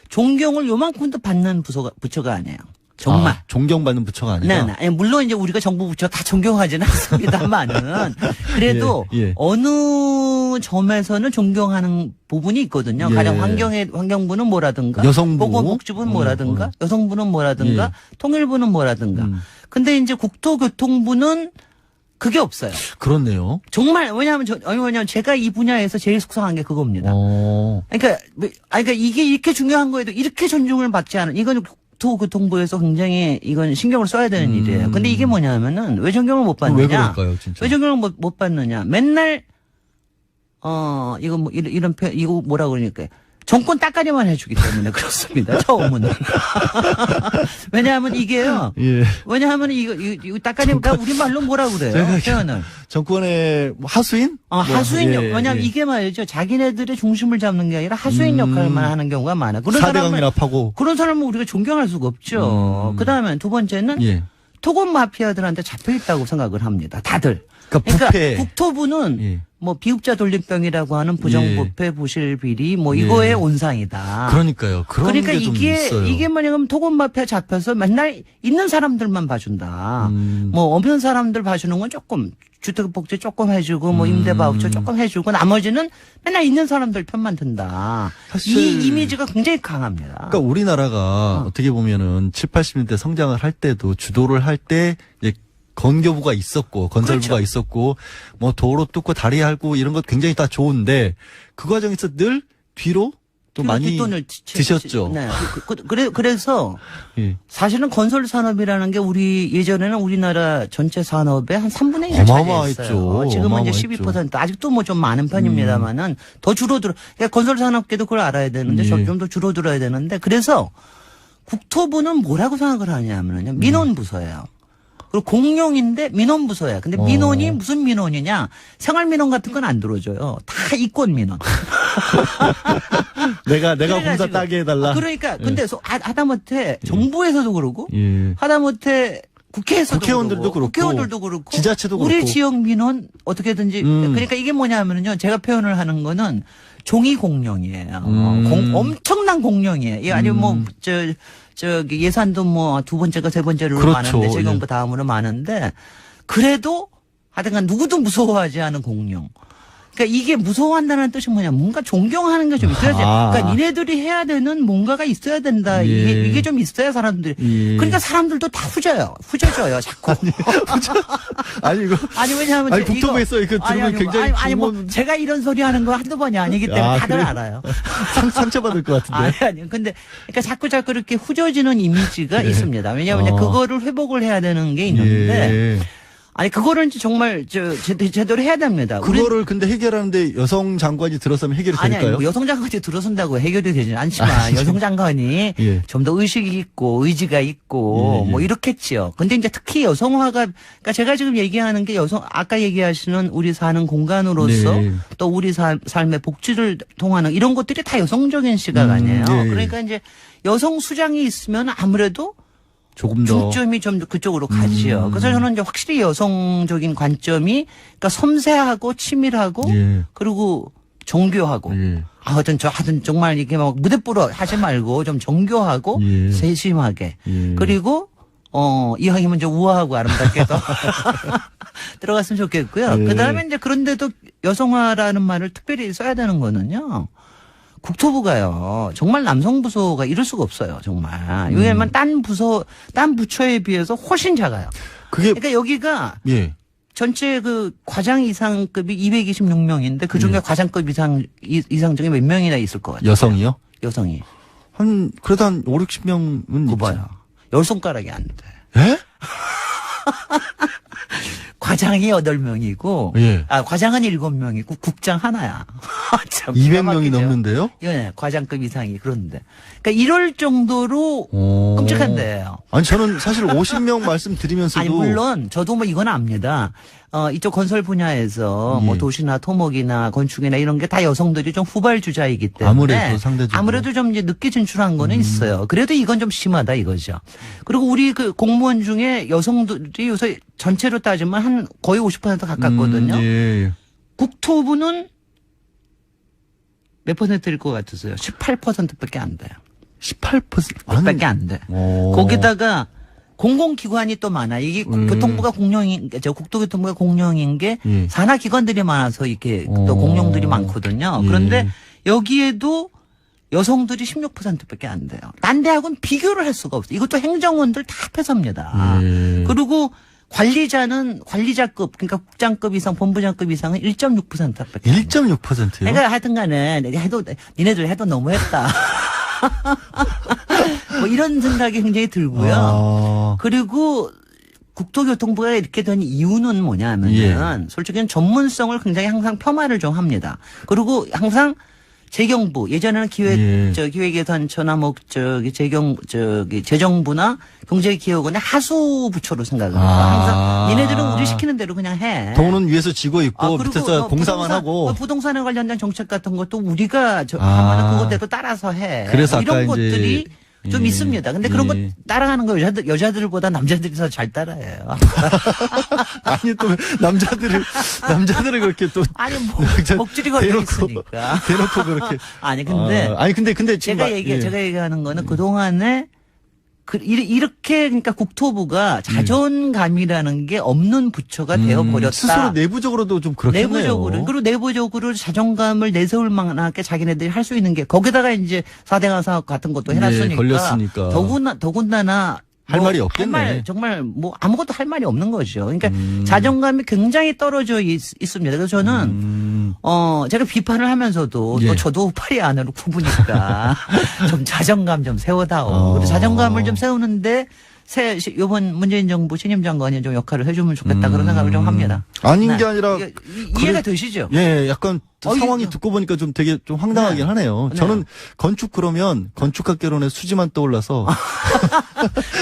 존경을 요만큼도 받는 부처가 아니에요. 정말. 아, 존경받는 부처가 아니라. 네. 아니, 물론 이제 우리가 정부 부처 다 존경하지는 않습니다만은 그래도 예. 어느 점에서는 존경하는 부분이 있거든요. 예. 가령 환경부는 뭐라든가, 여성부. 보건복지부는 뭐라든가, 여성부는 뭐라든가, 예. 통일부는 뭐라든가. 근데 이제 국토교통부는 그게 없어요. 그렇네요. 정말 왜냐하면 제가 이 분야에서 제일 속상한 게 그겁니다. 그러니까 이게 이렇게 중요한 거에도 이렇게 존중을 받지 않은 이건 국토교통부에서 굉장히 이건 신경을 써야 되는 일이에요. 근데 이게 뭐냐면은 왜 존경을 못 받느냐? 왜 그럴까요, 진짜? 왜 존경을 못 받느냐? 맨날 이거 뭐 이런 표현 이거 뭐라 그러니까 정권 따까리만 해주기 때문에 그렇습니다. 처음은. 왜냐하면 이게요. 예. 왜냐하면 이거 따까리가 우리말로 뭐라 그래요? 표현을. 정권의 뭐 하수인? 하수인 예, 왜냐하면 이게 말이죠. 자기네들의 중심을 잡는 게 아니라 하수인 역할만 하는 경우가 많아. 그런 사대강이나 파고. 그런 사람은 우리가 존경할 수가 없죠. 그다음에 두 번째는 예. 토건 마피아들한테 잡혀 있다고 생각을 합니다. 다들. 그러니까 부패. 국토부는 예. 뭐 비읍자 돌림병이라고 하는 부정부패 부실비리 뭐 이거의 온상이다. 그러니까 그러니까 게 좀 있어요. 이게 뭐냐면 토건 마피아 잡혀서 맨날 있는 사람들만 봐준다. 뭐 없는 사람들 봐주는 건 조금 주택복지 조금 해주고 뭐 임대바우처 조금 해주고 나머지는 맨날 있는 사람들 편만 든다. 사실 이 이미지가 굉장히 강합니다. 그러니까 우리나라가 어떻게 보면은 7, 80년대 성장을 할 때도 주도를 할 때 건교부가 있었고 건설부가 그렇죠. 있었고 뭐 도로 뚫고 다리 할고 이런 것 굉장히 다 좋은데 그 과정에서 늘 뒤로 또 많이 뒷돈을 드셨죠. 네. 그래서 예. 사실은 건설 산업이라는 게 우리 예전에는 우리나라 전체 산업의 한 3분의 1을 어마어마했죠. 차지했어요. 지금은 이제 어마어마했죠. 12% 아직도 뭐 좀 많은 편입니다만은 더 줄어들어. 그러니까 건설 산업계도 그걸 알아야 되는데 예. 좀 더 줄어들어야 되는데 그래서 국토부는 뭐라고 생각을 하냐면요 민원부서예요. 그리고 공룡인데 민원부서야. 근데 민원이 무슨 민원이냐? 생활민원 같은 건 안 들어줘요. 다 이권민원. 내가 공사 그래가지고. 따게 해달라. 그러니까 근데 하다못해 정부에서도 그러고 예. 하다못해 국회에서도 국회의원들도 그렇고, 국회의원들도 그렇고 지자체도 우리 그렇고. 지역 민원 어떻게든지 그러니까 이게 뭐냐면요 제가 표현을 하는 거는 종이 공룡이에요. 엄청난 공룡이에요. 이게 아니면 뭐 저기 예산도 뭐 두 번째가 세 번째로 그렇죠. 많은데 재경부 다음으로 많은데 그래도 하여튼간 누구도 무서워하지 않은 공룡. 그러니까 이게 무서워한다는 뜻이 뭐냐? 뭔가 존경하는 게 좀 있어야지. 그러니까 니네들이 해야 되는 뭔가가 있어야 된다. 예. 이게 좀 있어야 사람들이. 예. 그러니까 사람들도 다 후져져요. 자꾸. 아니 이거 왜냐하면 아니 국토부에서 이거 들으면 굉장히 뭐 좋은- 제가 이런 소리 하는 거 한두 번이 아니기 때문에 아, 다들 그래요? 알아요. 상처받을 것 같은데. 아니. 근데 그러니까 자꾸 이렇게 후져지는 이미지가 있습니다. 왜냐하면 그거를 회복을 해야 되는 게 있는데. 예. 아니 그거를 정말 제대로 해야 됩니다. 그거를 근데 해결하는데 여성 장관이 들어서면 해결이 아니 될까요? 뭐 여성 장관이 들어선다고 해결이 되지는 않지만 여성 장관이 예. 좀 더 의식이 있고 의지가 있고 예. 뭐 이렇겠지요. 근데 이제 특히 여성화가 그러니까 제가 지금 얘기하는 게 아까 얘기하시는 우리 사는 공간으로서 네. 또 우리 삶의 복지를 통하는 이런 것들이 다 여성적인 시각 아니에요. 예. 그러니까 이제 여성 수장이 있으면 아무래도 조금 더 중점이 좀 그쪽으로 가지요. 그래서 저는 이제 확실히 여성적인 관점이 그러니까 섬세하고 치밀하고 예. 그리고 정교하고 예. 하여튼 정말 이게 막 무대뽀로 하지 말고 좀 정교하고 예. 세심하게 예. 그리고 이왕이면 좀 우아하고 아름답게도 들어갔으면 좋겠고요. 예. 그다음에 이제 그런데도 여성화라는 말을 특별히 써야 되는 거는요. 국토부가요, 정말 남성 부서가 이럴 수가 없어요, 정말. 왜냐면 딴 부처에 비해서 훨씬 작아요. 그러니까 여기가 예. 전체 그 과장 이상급이 226명인데 그 중에 과장급 이상적인 몇 명이나 있을 것 같아요. 여성이요? 여성이. 그래도 한 5, 60명은 그거 봐요. 10손가락이 안 돼. 예? 과장이 8명이고, 예. 과장은 7명이고, 국장 하나야. 참 200명이 기가 막히죠. 넘는데요? 예, 과장급 이상이 그런데. 그러니까 이럴 정도로 끔찍한 데예요. 아니 저는 사실 50명 말씀드리면서도 아니 물론 저도 뭐 이건 압니다. 이쪽 건설 분야에서 예. 뭐 도시나 토목이나 건축이나 이런 게 다 여성들이 좀 후발주자이기 때문에 아무래도 상대적으로. 아무래도 좀 이제 늦게 진출한 거는 있어요. 그래도 이건 좀 심하다 이거죠. 그리고 우리 그 공무원 중에 여성들이 요새 전체로 따지면 한 거의 50% 가깝거든요. 예. 국토부는 몇 퍼센트일 것 같으세요? 18%밖에 안 돼요. 18%? 밖에 안 돼. 거기다가 공공기관이 또 많아. 이게 교통부가 공룡인, 국토교통부가 공룡인 게 예. 산하기관들이 많아서 이렇게 또 공룡들이 많거든요. 그런데 여기에도 여성들이 16%밖에 안 돼요. 딴 데하고는 비교를 할 수가 없어요. 이것도 행정원들 다 패서입니다. 그리고 관리자는 관리자급, 그러니까 국장급 이상, 본부장급 이상은 1.6%밖에 안 돼요. 1.6%요? 그러니까 하여튼 간에 니네들 해도 너무했다. 뭐 이런 생각이 굉장히 들고요. 그리고 국토교통부가 이렇게 된 이유는 뭐냐면은 예. 솔직히 전문성을 굉장히 항상 폄하를 좀 합니다. 그리고 항상 재경부 예전에는 기획예산처나 뭐 재정부나 경제기획원의 하수 부처로 생각을 해요. 항상 니네들은 우리 시키는 대로 그냥 해. 돈은 위에서 지고 있고 그리고 밑에서 공사만 하고. 부동산에 관련된 정책 같은 것도 우리가 하면은 그것대로 따라서 해. 그래서 이런 아까 것들이 이제 좀 있습니다. 근데 그런 거 예. 따라가는 거 여자들보다 남자들이 더 잘 따라해요. 아니 또 남자들을 그렇게 또 아니 목줄이 걸려 있으니까. 대놓고 그렇게. 아니 근데 아니 근데 지금 제가 얘기하는 거는 그 동안에 이렇게 그러니까 국토부가 자존감이라는 게 없는 부처가 되어 버렸다. 스스로 내부적으로도 좀 그렇겠네요. 그리고 내부적으로 자존감을 내세울 만하게 자기네들이 할 수 있는 게 거기다가 이제 4대강 사업 같은 것도 해놨으니까. 예, 걸렸으니까. 더군다나 할 말이 없겠네. 정말 뭐 아무것도 할 말이 없는 거죠. 그러니까 자존감이 굉장히 떨어져 있습니다. 그래서 저는 제가 비판을 하면서도 예. 또 저도 팔이 안으로 굽으니까 좀 자존감 좀 세워다오. 그리고 자존감을 좀 세우는데 이번 문재인 정부 신임 장관이 좀 역할을 해주면 좋겠다 그런 생각을 좀 합니다. 아닌 게 아니라 이해가 되시죠? 예, 약간 상황이 이거. 듣고 보니까 좀 되게 좀 황당하긴 네. 하네요. 네. 저는 건축 그러면 건축학개론의 수지만 떠올라서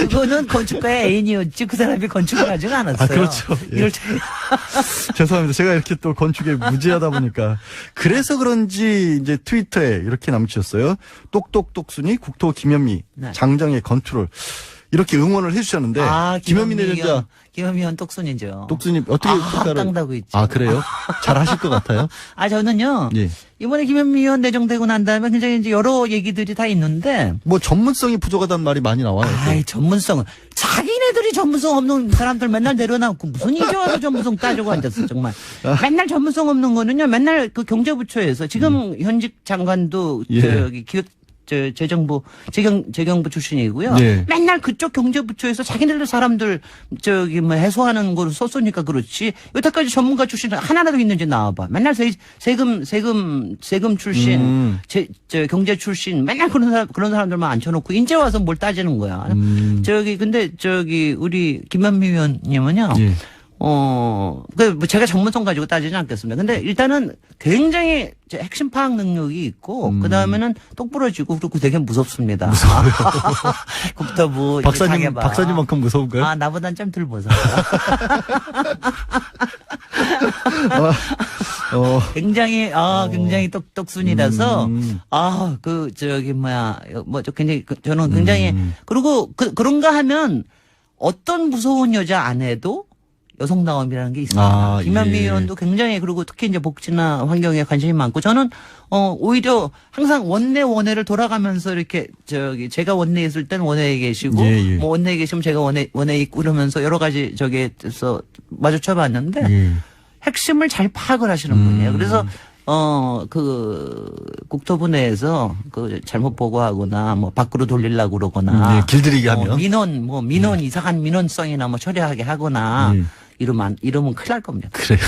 그거는 건축가의 애인이었지 그 사람이 건축을 하지는 않았어요. 그렇죠. 예. 이럴 죄송합니다. 제가 이렇게 또 건축에 무지하다 보니까 그래서 그런지 이제 트위터에 이렇게 남기셨어요. 똑똑똑순이 국토 김현미 네. 장정의 건축을 이렇게 응원을 해주셨는데 김현미 내전자 김현미원 똑순이죠. 똑순이 어떻게 평가를 땅다고 있죠. 아 그래요? 잘 하실 것 같아요. 저는요. 예. 이번에 김현미 의원 내정되고 난 다음에 굉장히 이제 여러 얘기들이 다 있는데. 뭐 전문성이 부족하다는 말이 많이 나와요. 전문성은 자기네들이 전문성 없는 사람들 맨날 내려놔고 무슨 이제 와서 전문성 따지고 앉았어 정말. 맨날 전문성 없는 거는요. 맨날 그 경제부처에서 지금 현직 장관도 예. 저기 재정부 출신이고요. 예. 맨날 그쪽 경제부처에서 자기네들 사람들 뭐 해소하는 거로 썼으니까 그렇지. 여태까지 전문가 출신 하나라도 있는지 나와봐. 맨날 세금 출신, 경제 출신 맨날 그런 사람들만 앉혀놓고 이제 와서 뭘 따지는 거야. 근데 우리 김현미 의원님은요. 예. 뭐 제가 전문성 가지고 따지진 않겠습니다. 근데 일단은 굉장히 핵심 파악 능력이 있고, 그 다음에는 똑부러지고, 그리고 되게 무섭습니다. 무서워요. 국토부. 박사님만큼 무서운가요? 나보단 좀 덜 무서워. 굉장히 똑순이라서, 저는 굉장히, 그리고 그런가 하면 어떤 무서운 여자 안 해도 여성다움이라는 게 있습니다. 김현미 의원도 굉장히 그리고 특히 이제 복지나 환경에 관심이 많고 저는 오히려 항상 원내를 돌아가면서 이렇게 제가 원내에 있을 땐 원내에 계시고 뭐 원내에 계시면 제가 원내에 있고 그러면서 여러 가지 저기에서 마주쳐 봤는데 핵심을 잘 파악을 하시는 분이에요. 그래서 국토부 내에서 잘못 보고하거나 뭐 밖으로 돌리려고 그러거나 길들이게 하면 민원 이상한 민원성이나 뭐 처리하게 하거나 이러면 큰일 날 겁니다. 그래요.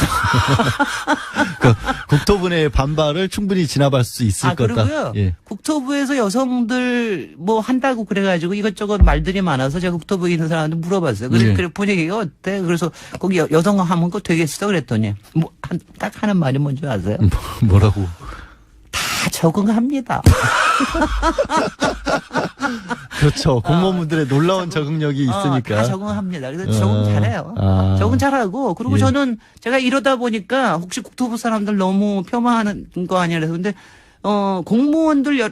국토부 내 반발을 충분히 진압할 수 있을 거다. 그리고요. 국토부에서 여성들 뭐 한다고 그래가지고 이것저것 말들이 많아서 제가 국토부에 있는 사람한테 물어봤어요. 그래 분위기가 어때? 그래서 거기 여성 하면 그거 되겠어? 그랬더니 딱 하는 말이 뭔지 아세요? 뭐라고? 적응합니다. 그렇죠. 공무원분들의 놀라운 적응력이 있으니까. 다 적응합니다. 그래서 적응 잘해요. 아. 적응 잘하고 그리고 예. 저는 제가 이러다 보니까 혹시 국토부 사람들 너무 폄하하는 거 아니야 그래서 근데 공무원들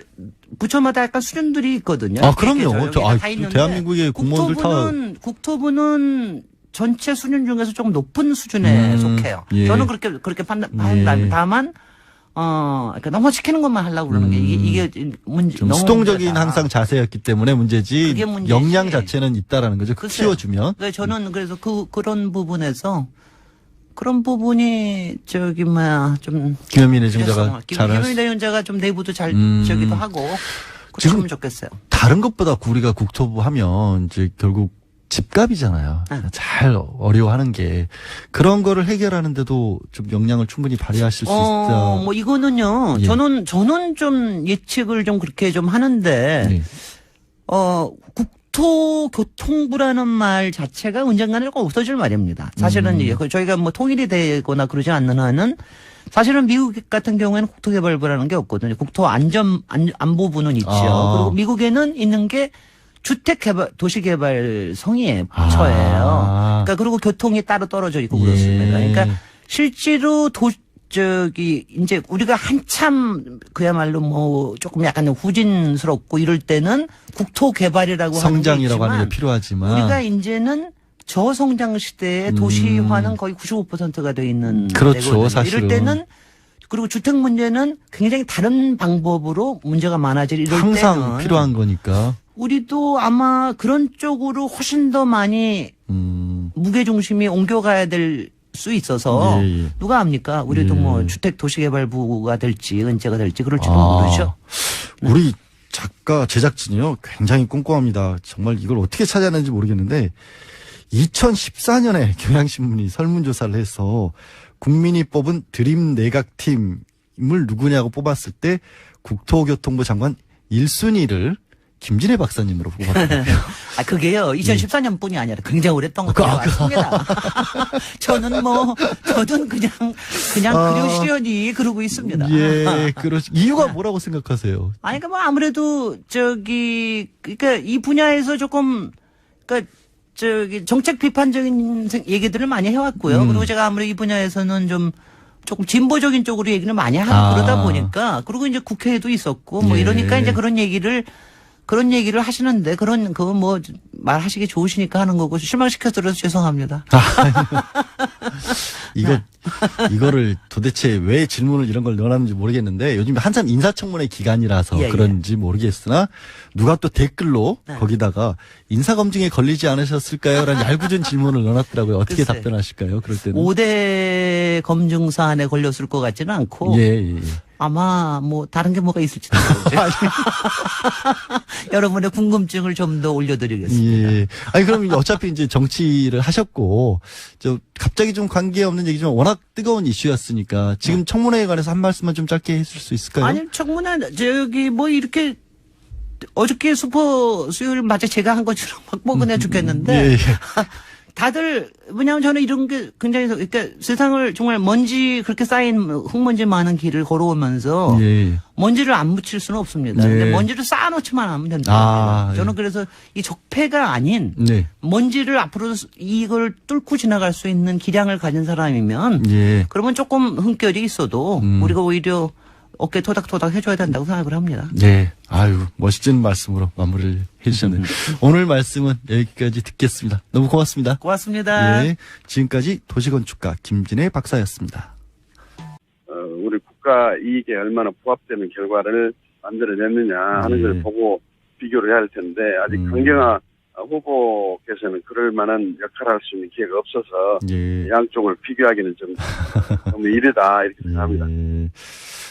부처마다 약간 수준들이 있거든요. 아, 그럼요. 다 있는데 대한민국의 공무원들 국토부는 전체 수준 중에서 조금 높은 수준에 속해요. 예. 저는 그렇게 판단. 다만 그러니까 너무 시키는 것만 하려고 그러는 게 이게 문제. 좀 너무 수동적인 문제다. 항상 자세였기 때문에 문제지. 그게 문제지. 역량 자체는 있다라는 거죠. 글쎄요. 키워주면. 그러니까 저는 그래서 그런 부분에서 그런 부분이 좀 김현민 내정자가 잘할 김현민 내정자가 좀 내부도 잘 저기도 하고 지금 그러면 좋겠어요. 다른 것보다 우리가 국토부 하면 이제 결국 집값이잖아요. 네. 잘 어려워하는 게 그런 거를 해결하는데도 좀 역량을 충분히 발휘하실 수 있다. 뭐 이거는요. 예. 저는 좀 예측을 좀 그렇게 좀 하는데 네. 국토교통부라는 말 자체가 언젠가는 꼭 없어질 말입니다. 사실은 이제 저희가 뭐 통일이 되거나 그러지 않는 한은 사실은 미국 같은 경우에는 국토개발부라는 게 없거든요. 국토안보부는 있죠. 아. 그리고 미국에는 있는 게 주택개발, 도시개발성이에요. 아. 그러니까 그리고 교통이 따로 떨어져 있고 예. 그렇습니다. 그러니까 실제로 이제 우리가 한참 그야말로 뭐 조금 약간 후진스럽고 이럴 때는 국토개발이라고 성장이라고 하는 하는 게 게 필요하지만 우리가 이제는 저성장 시대에 도시화는 거의 95%가 돼 있는 그렇죠, 때거든요. 사실은. 이럴 때는 그리고 주택 문제는 굉장히 다른 방법으로 문제가 많아질 이럴 항상 때는 필요한 거니까. 우리도 아마 그런 쪽으로 훨씬 더 많이 무게 중심이 옮겨가야 될 수 있어서 예, 예. 누가 압니까? 우리도 예. 뭐 주택도시개발부가 될지 은퇴가 될지 그럴지도 모르죠. 우리 작가 제작진이요 굉장히 꼼꼼합니다. 정말 이걸 어떻게 찾아내는지 모르겠는데 2014년에 경향신문이 설문조사를 해서 국민이 뽑은 드림 내각팀을 누구냐고 뽑았을 때 국토교통부 장관 1순위를 김진애 박사님으로 뽑았거든요. 그게요. 2014년뿐이 아니라 굉장히 오랫동안 그래왔습니다. 저는 그냥 그려시려니 그러고 있습니다. 예, 이유가 뭐라고 생각하세요? 아니, 그러니까 뭐 아무래도 그러니까 이 분야에서 조금 그러니까 정책 비판적인 얘기들을 많이 해왔고요. 그리고 제가 아무래도 이 분야에서는 조금 진보적인 쪽으로 얘기를 많이 하고 그러다 보니까 그리고 이제 국회에도 있었고 뭐 예. 이러니까 이제 그런 얘기를 하시는데 그거 뭐 말하시기 좋으시니까 하는 거고 실망시켜드려서 죄송합니다. 이거를 도대체 왜 질문을 이런 걸 넣어놨는지 모르겠는데 요즘 한참 인사청문회 기간이라서 예, 그런지 모르겠으나 누가 또 댓글로 네. 거기다가 인사검증에 걸리지 않으셨을까요? 라는 얄궂은 질문을 넣어놨더라고요. 어떻게 글쎄. 답변하실까요? 그럴 때는. 5대 검증 사안에 걸렸을 것 같지는 않고 예. 아마 뭐 다른 게 뭐가 있을지도 모르죠. 여러분의 궁금증을 좀 더 올려드리겠습니다. 예. 아니, 그럼 어차피 이제 정치를 하셨고, 갑자기 좀 관계없는 얘기지만 워낙 뜨거운 이슈였으니까 지금 청문회에 관해서 한 말씀만 좀 짧게 해줄 수 있을까요? 아니 청문회 뭐 이렇게 어저께 슈퍼 수요일 마치 제가 한 것처럼 막 뻐근해 죽겠는데 예. 다들 왜냐하면 저는 이런 게 굉장히 그러니까 세상을 정말 먼지 그렇게 쌓인 흙먼지 많은 길을 걸어오면서 예. 먼지를 안 묻힐 수는 없습니다. 네. 근데 먼지를 쌓아놓지만 하면 된다. 아, 저는 예. 그래서 이 적폐가 아닌 네. 먼지를 앞으로 이걸 뚫고 지나갈 수 있는 기량을 가진 사람이면 예. 그러면 조금 흠결이 있어도 우리가 오히려 어깨 토닥토닥 해줘야 된다고 생각을 합니다. 네. 아유, 멋진 말씀으로 마무리를 해주셨네요. 오늘 말씀은 여기까지 듣겠습니다. 너무 고맙습니다. 고맙습니다. 예. 지금까지 도시건축가 김진애 박사였습니다. 우리 국가 이익에 얼마나 부합되는 결과를 만들어냈느냐 하는 걸 보고 비교를 해야 할 텐데 아직 강경화 후보께서는 그럴 만한 역할을 할 수 있는 기회가 없어서 예. 양쪽을 비교하기는 좀 너무 이르다 이렇게 생각합니다. 예.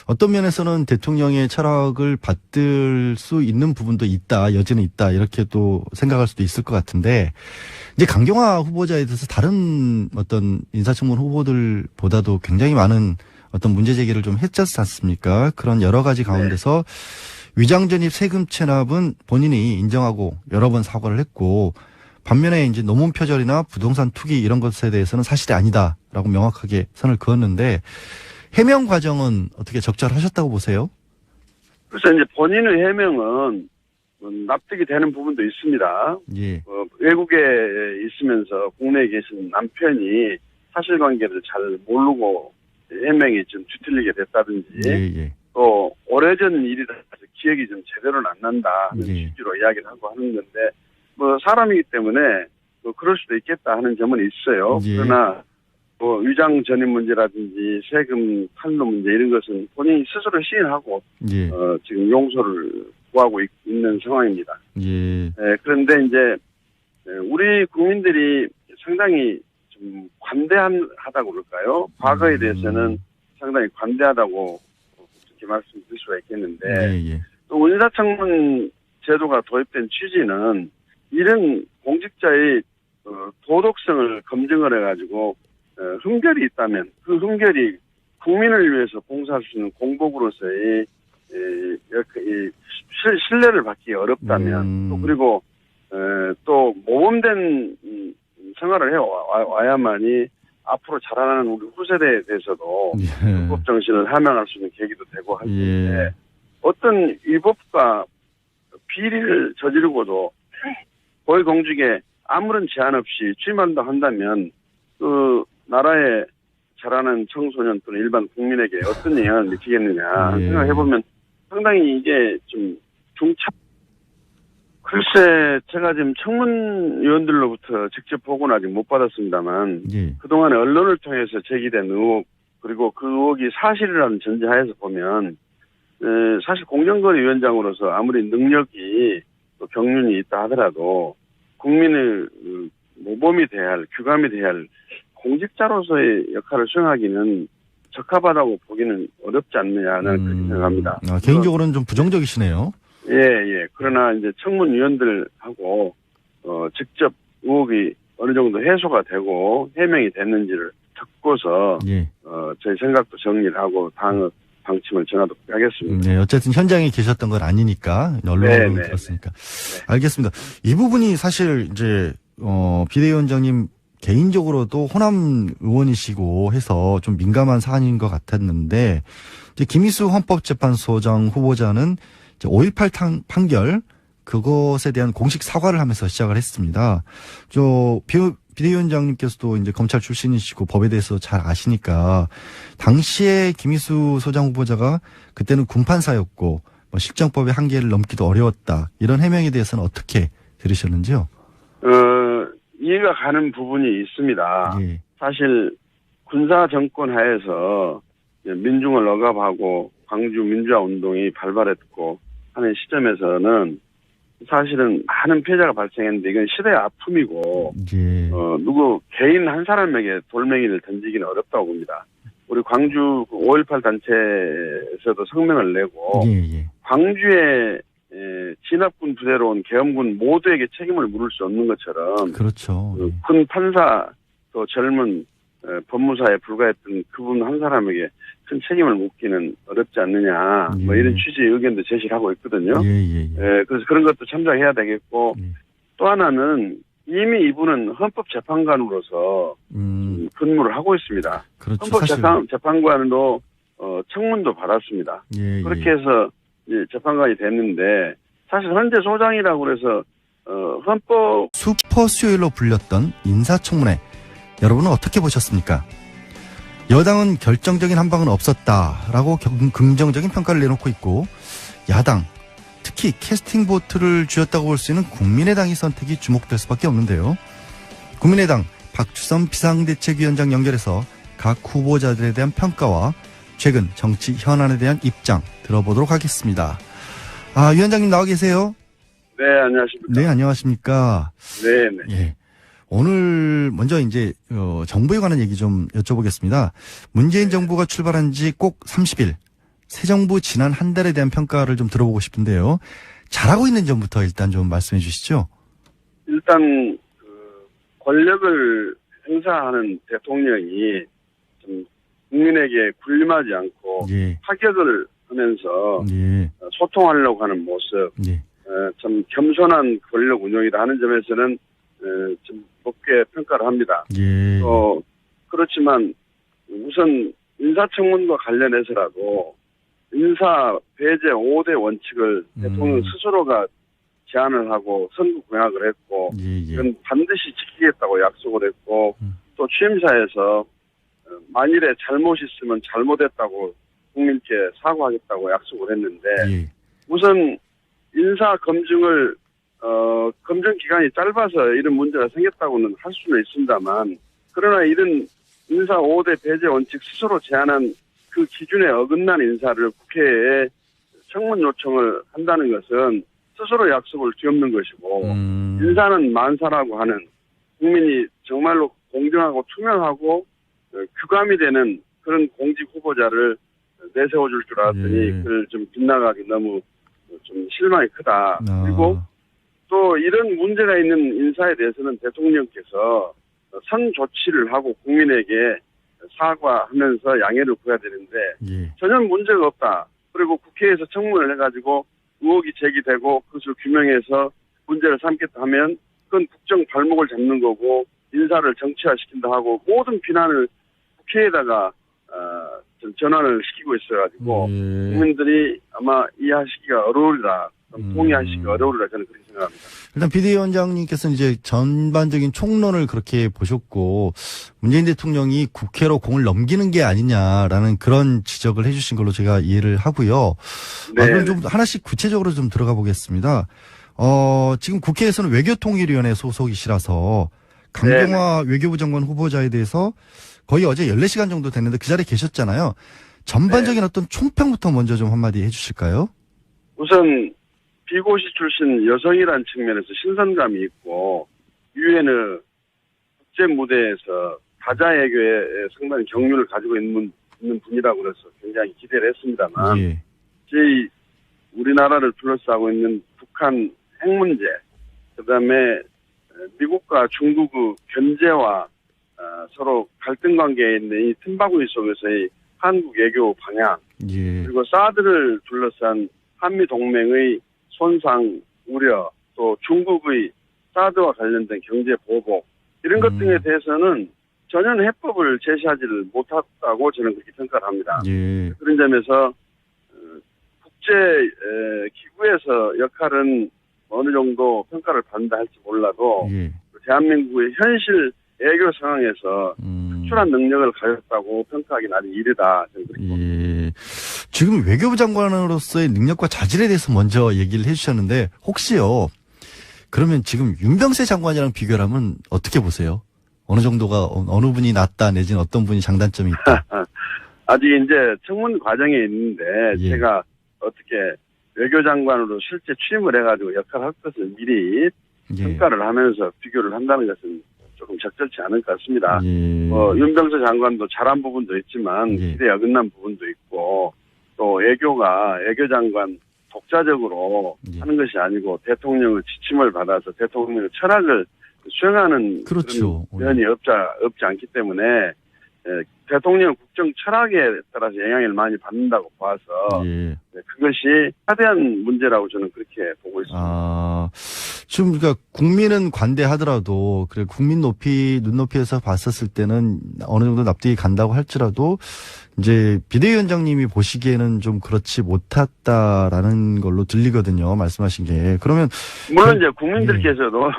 어떤 면에서는 대통령의 철학을 받들 수 있는 부분도 있다, 여지는 있다, 이렇게 또 생각할 수도 있을 것 같은데, 이제 강경화 후보자에 대해서 다른 어떤 인사청문 후보들보다도 굉장히 많은 어떤 문제 제기를 좀 했지 않습니까? 그런 여러 가지 가운데서 위장전입 세금 체납은 본인이 인정하고 여러 번 사과를 했고, 반면에 이제 노문 표절이나 부동산 투기 이런 것에 대해서는 사실이 아니다라고 명확하게 선을 그었는데, 해명 과정은 어떻게 적절하셨다고 보세요? 그래서 이제 본인의 해명은 납득이 되는 부분도 있습니다. 예. 외국에 있으면서 국내에 계신 남편이 사실관계를 잘 모르고 해명이 좀 뒤틀리게 됐다든지 예. 또 오래전 일이라 해서 기억이 좀 제대로는 안 난다 하는 예. 취지로 이야기를 하고 하는 건데 사람이기 때문에 그럴 수도 있겠다 하는 점은 있어요. 예. 그러나 위장 전입 문제라든지 세금 탈루 문제 이런 것은 본인이 스스로 시인하고 예. 지금 용서를 구하고 있는 상황입니다. 예. 그런데 이제 우리 국민들이 상당히 좀 관대하다고 그럴까요? 과거에 대해서는 상당히 관대하다고 그렇게 말씀드릴 수가 있겠는데 예. 또 인사청문 제도가 도입된 취지는 이런 공직자의 도덕성을 검증을 해가지고 흠결이 있다면 그 흠결이 국민을 위해서 봉사할 수 있는 공복으로서의 신뢰를 받기 어렵다면 또 그리고 또 모범된 생활을 해와야만이 앞으로 자라나는 우리 후세대에 대해서도 불법 정신을 함양할 수 있는 계기도 되고 할 텐데 어떤 위법과 비리를 저지르고도 고위공직에 아무런 제한 없이 취임한다 한다면 그 나라에 자라는 청소년 또는 일반 국민에게 어떤 영향을 미치겠느냐 생각해보면 상당히 이게 좀 글쎄 제가 지금 청문위원들로부터 직접 보고는 아직 못 받았습니다만 그동안에 언론을 통해서 제기된 의혹 그리고 그 의혹이 사실이라는 전제하에서 보면 사실 공정거래위원장으로서 아무리 능력이 또 경륜이 있다 하더라도 국민의 모범이 돼야 할 규감이 돼야 할 공직자로서의 역할을 수행하기는 적합하다고 보기는 어렵지 않느냐는 그렇게 생각합니다. 개인적으로는 좀 부정적이시네요. 예. 그러나 이제 청문위원들하고 직접 의혹이 어느 정도 해소가 되고 해명이 됐는지를 듣고서 저희 생각도 정리를 하고 다음 방침을 정하도록 하겠습니다. 네, 어쨌든 현장에 계셨던 건 아니니까 언론으로 들었으니까. 알겠습니다. 이 부분이 사실 이제 비대위원장님 개인적으로도 호남 의원이시고 해서 좀 민감한 사안인 것 같았는데 이제 김희수 헌법재판소장 후보자는 이제 5.18 판결 그것에 대한 공식 사과를 하면서 시작을 했습니다. 비대위원장님께서도 이제 검찰 출신이시고 법에 대해서 잘 아시니까 당시에 김희수 소장 후보자가 그때는 군판사였고 실정법의 한계를 넘기도 어려웠다 이런 해명에 대해서는 어떻게 들으셨는지요? 이해가 가는 부분이 있습니다. 사실 군사 정권 하에서 민중을 억압하고 광주 민주화 운동이 발발했고 하는 시점에서는 사실은 많은 피해자가 발생했는데 이건 시대의 아픔이고 누구 개인 한 사람에게 돌멩이를 던지기는 어렵다고 봅니다. 우리 광주 5.18 단체에서도 성명을 내고 광주에 진압군 부대로 온 계엄군 모두에게 책임을 물을 수 없는 것처럼 그렇죠. 군 판사 또 젊은 법무사에 불과했던 그분 한 사람에게 큰 책임을 묻기는 어렵지 않느냐 이런 취지의 의견도 제시를 하고 있거든요. 그래서 그런 것도 참작해야 되겠고 또 하나는 이미 이분은 헌법재판관으로서 근무를 하고 있습니다. 그렇죠. 헌법재판관으로 청문도 받았습니다. 그렇게 해서 재판관이 됐는데 사실 현재 소장이라고 그래서 헌법 슈퍼 수요일로 불렸던 인사청문회 여러분은 어떻게 보셨습니까? 여당은 결정적인 한방은 없었다라고 긍정적인 평가를 내놓고 있고 야당 특히 캐스팅 보트를 쥐었다고 볼 수 있는 국민의당의 선택이 주목될 수밖에 없는데요. 국민의당 박주선 비상대책위원장 연결해서 각 후보자들에 대한 평가와 최근 정치 현안에 대한 입장 들어보도록 하겠습니다. 위원장님 나와 계세요? 네, 안녕하십니까. 네, 안녕하십니까. 네. 오늘 먼저 이제 정부에 관한 얘기 좀 여쭤보겠습니다. 문재인 정부가 출발한 지 꼭 30일, 새 정부 지난 한 달에 대한 평가를 좀 들어보고 싶은데요. 잘하고 있는 점부터 일단 좀 말씀해 주시죠. 일단 권력을 행사하는 대통령이 좀 국민에게 군림하지 않고 타격을 하면서 소통하려고 하는 모습, 좀 겸손한 권력 운영이다 하는 점에서는 좀 높게 평가를 합니다. 그렇지만 우선 인사청문과 관련해서라도 인사 배제 5대 원칙을 대통령 스스로가 제안을 하고 선거 공약을 했고 예. 이건 반드시 지키겠다고 약속을 했고 또 취임사에서 만일에 잘못이 있으면 잘못했다고 국민께 사과하겠다고 약속을 했는데 예. 우선 인사 검증을 검증 기간이 짧아서 이런 문제가 생겼다고는 할 수는 있습니다만 그러나 이런 인사 5대 배제 원칙 스스로 제안한 그 기준에 어긋난 인사를 국회에 청문 요청을 한다는 것은 스스로 약속을 뒤엎는 것이고 인사는 만사라고 하는 국민이 정말로 공정하고 투명하고 규감이 되는 그런 공직 후보자를 내세워줄 줄 알았더니 예. 그걸 좀 빗나가기 너무 좀 실망이 크다. 그리고 또 이런 문제가 있는 인사에 대해서는 대통령께서 선 조치를 하고 국민에게 사과하면서 양해를 구해야 되는데 예. 전혀 문제가 없다. 그리고 국회에서 청문을 해가지고 의혹이 제기되고 그것을 규명해서 문제를 삼겠다 하면 그건 국정 발목을 잡는 거고 인사를 정치화시킨다 하고 모든 비난을 국회에다가 좀 전환을 시키고 있어가지고 국민들이 아마 이해하시기가 어려우리라. 동의하시기가 어려우리라 저는 그렇게 생각합니다. 일단 비대위원장님께서는 이제 전반적인 총론을 그렇게 보셨고 문재인 대통령이 국회로 공을 넘기는 게 아니냐라는 그런 지적을 해주신 걸로 제가 이해를 하고요. 네. 그럼 좀 하나씩 구체적으로 좀 들어가 보겠습니다. 지금 국회에서는 외교통일위원회 소속이시라서 강경화 외교부 장관 후보자에 대해서 거의 어제 14시간 정도 됐는데 그 자리에 계셨잖아요. 전반적인 어떤 총평부터 먼저 좀 한마디 해주실까요? 우선 비고시 출신 여성이라는 측면에서 신선감이 있고 유엔의 국제 무대에서 다자애교에 상당히 경륜을 가지고 있는 분이라고 그래서 굉장히 기대를 했습니다만 예. 저희 우리나라를 둘러싸고 있는 북한 핵 문제, 그다음에 미국과 중국의 견제와 서로 갈등 관계에 있는 이 틈바구니 속에서의 한국 외교 방향, 예. 그리고 사드를 둘러싼 한미 동맹의 손상 우려, 또 중국의 사드와 관련된 경제 보복 이런 것 등에 대해서는 전혀 해법을 제시하지를 못했다고 저는 그렇게 평가를 합니다. 예. 그런 점에서 국제 기구에서 역할은 어느 정도 평가를 받는다 할지 몰라도 예. 대한민국의 현실 외교 상황에서 특출한 능력을 가졌다고 평가하기는 아직 이르다. 저는 그렇게 봅니다. 예. 지금 외교부 장관으로서의 능력과 자질에 대해서 먼저 얘기를 해주셨는데 혹시요. 그러면 지금 윤병세 장관이랑 비교를 하면 어떻게 보세요? 어느 정도가 어느 분이 낫다 내지는 어떤 분이 장단점이 있다. 아직 이제 청문 과정에 있는데 예. 제가 어떻게 외교장관으로 실제 취임을 해가지고 역할을 할 것을 미리 예. 평가를 하면서 비교를 한다는 것은 조금 적절치 않을 것 같습니다. 예. 윤병세 장관도 잘한 부분도 있지만 예. 기대에 어긋난 부분도 있고 또 외교장관 독자적으로 예. 하는 것이 아니고 대통령의 지침을 받아서 대통령의 철학을 수행하는 그렇죠. 그런 면이 없지 않기 때문에 대통령 국정 철학에 따라서 영향을 많이 받는다고 봐서 예. 그것이 하대한 문제라고 저는 그렇게 보고 있습니다. 지금 그러니까 국민은 관대하더라도 그래 국민 눈높이에서 봤었을 때는 어느 정도 납득이 간다고 할지라도 이제 비대위원장님이 보시기에는 좀 그렇지 못했다라는 걸로 들리거든요. 말씀하신 게. 그러면 물론 이제 국민들께서도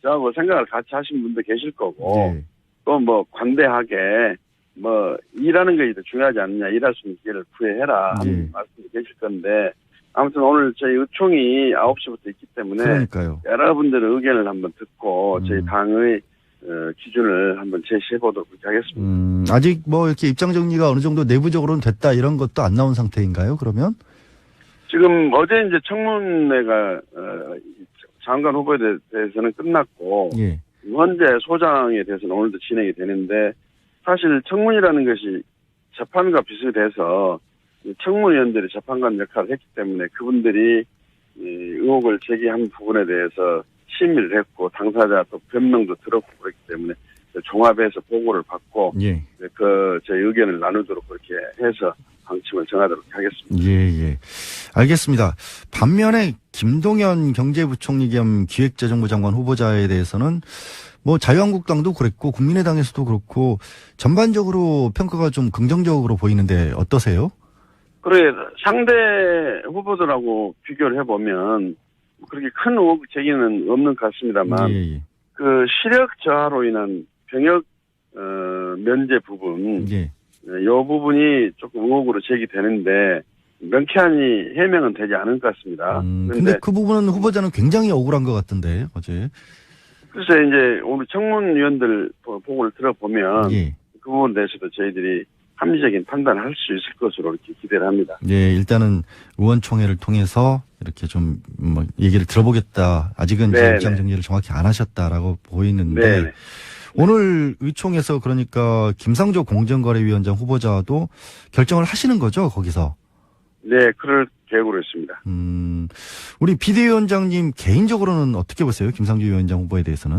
저하고 생각을 같이 하신 분도 계실 거고 예. 또 뭐 관대하게 뭐 일하는 것이 더 중요하지 않느냐, 일할 수 있는 기회를 구해해라 하는 말씀도 계실 건데 아무튼 오늘 저희 의총이 9시부터 있기 때문에 그러니까요. 여러분들의 의견을 한번 듣고 저희 당의 기준을 한번 제시해 보도록 하겠습니다. 아직 뭐 이렇게 입장 정리가 어느 정도 내부적으로는 됐다 이런 것도 안 나온 상태인가요? 그러면? 지금 어제 이제 청문회가 장관 후보에 대해서는 끝났고 예. 현재 소장에 대해서는 오늘도 진행이 되는데 사실 청문이라는 것이 재판과 비슷해서 청문위원들이 재판관 역할을 했기 때문에 그분들이 의혹을 제기한 부분에 대해서 심의를 했고 당사자 또 변명도 들었고 그렇기 때문에 종합해서 보고를 받고 예. 저희 의견을 나누도록 그렇게 해서 방침을 정하도록 하겠습니다. 예. 알겠습니다. 반면에 김동연 경제부총리 겸 기획재정부 장관 후보자에 대해서는 뭐 자유한국당도 그랬고 국민의당에서도 그렇고 전반적으로 평가가 좀 긍정적으로 보이는데 어떠세요? 그래, 상대 후보들하고 비교를 해보면 그렇게 큰 의혹 제기는 없는 것 같습니다만, 예. 그 시력 저하로 인한 병역, 면제 부분, 예. 이 부분이 조금 의혹으로 제기되는데, 명쾌하니 해명은 되지 않은 것 같습니다. 근데 그 부분은 후보자는 굉장히 억울한 것 같던데, 어제. 글쎄, 이제 오늘 청문위원들 보고를 들어보면, 예. 그 부분에 대해서도 저희들이 합리적인 판단을 할 수 있을 것으로 이렇게 기대를 합니다. 예, 일단은 의원총회를 통해서 이렇게 좀, 얘기를 들어보겠다. 아직은 이제 네네. 입장 정리를 정확히 안 하셨다라고 보이는데, 네네. 오늘 의총에서 그러니까 김상조 공정거래위원장 후보자도 결정을 하시는 거죠, 거기서? 네, 그럴 계획으로 있습니다. 우리 비대위원장님 개인적으로는 어떻게 보세요? 김상조 위원장 후보에 대해서는?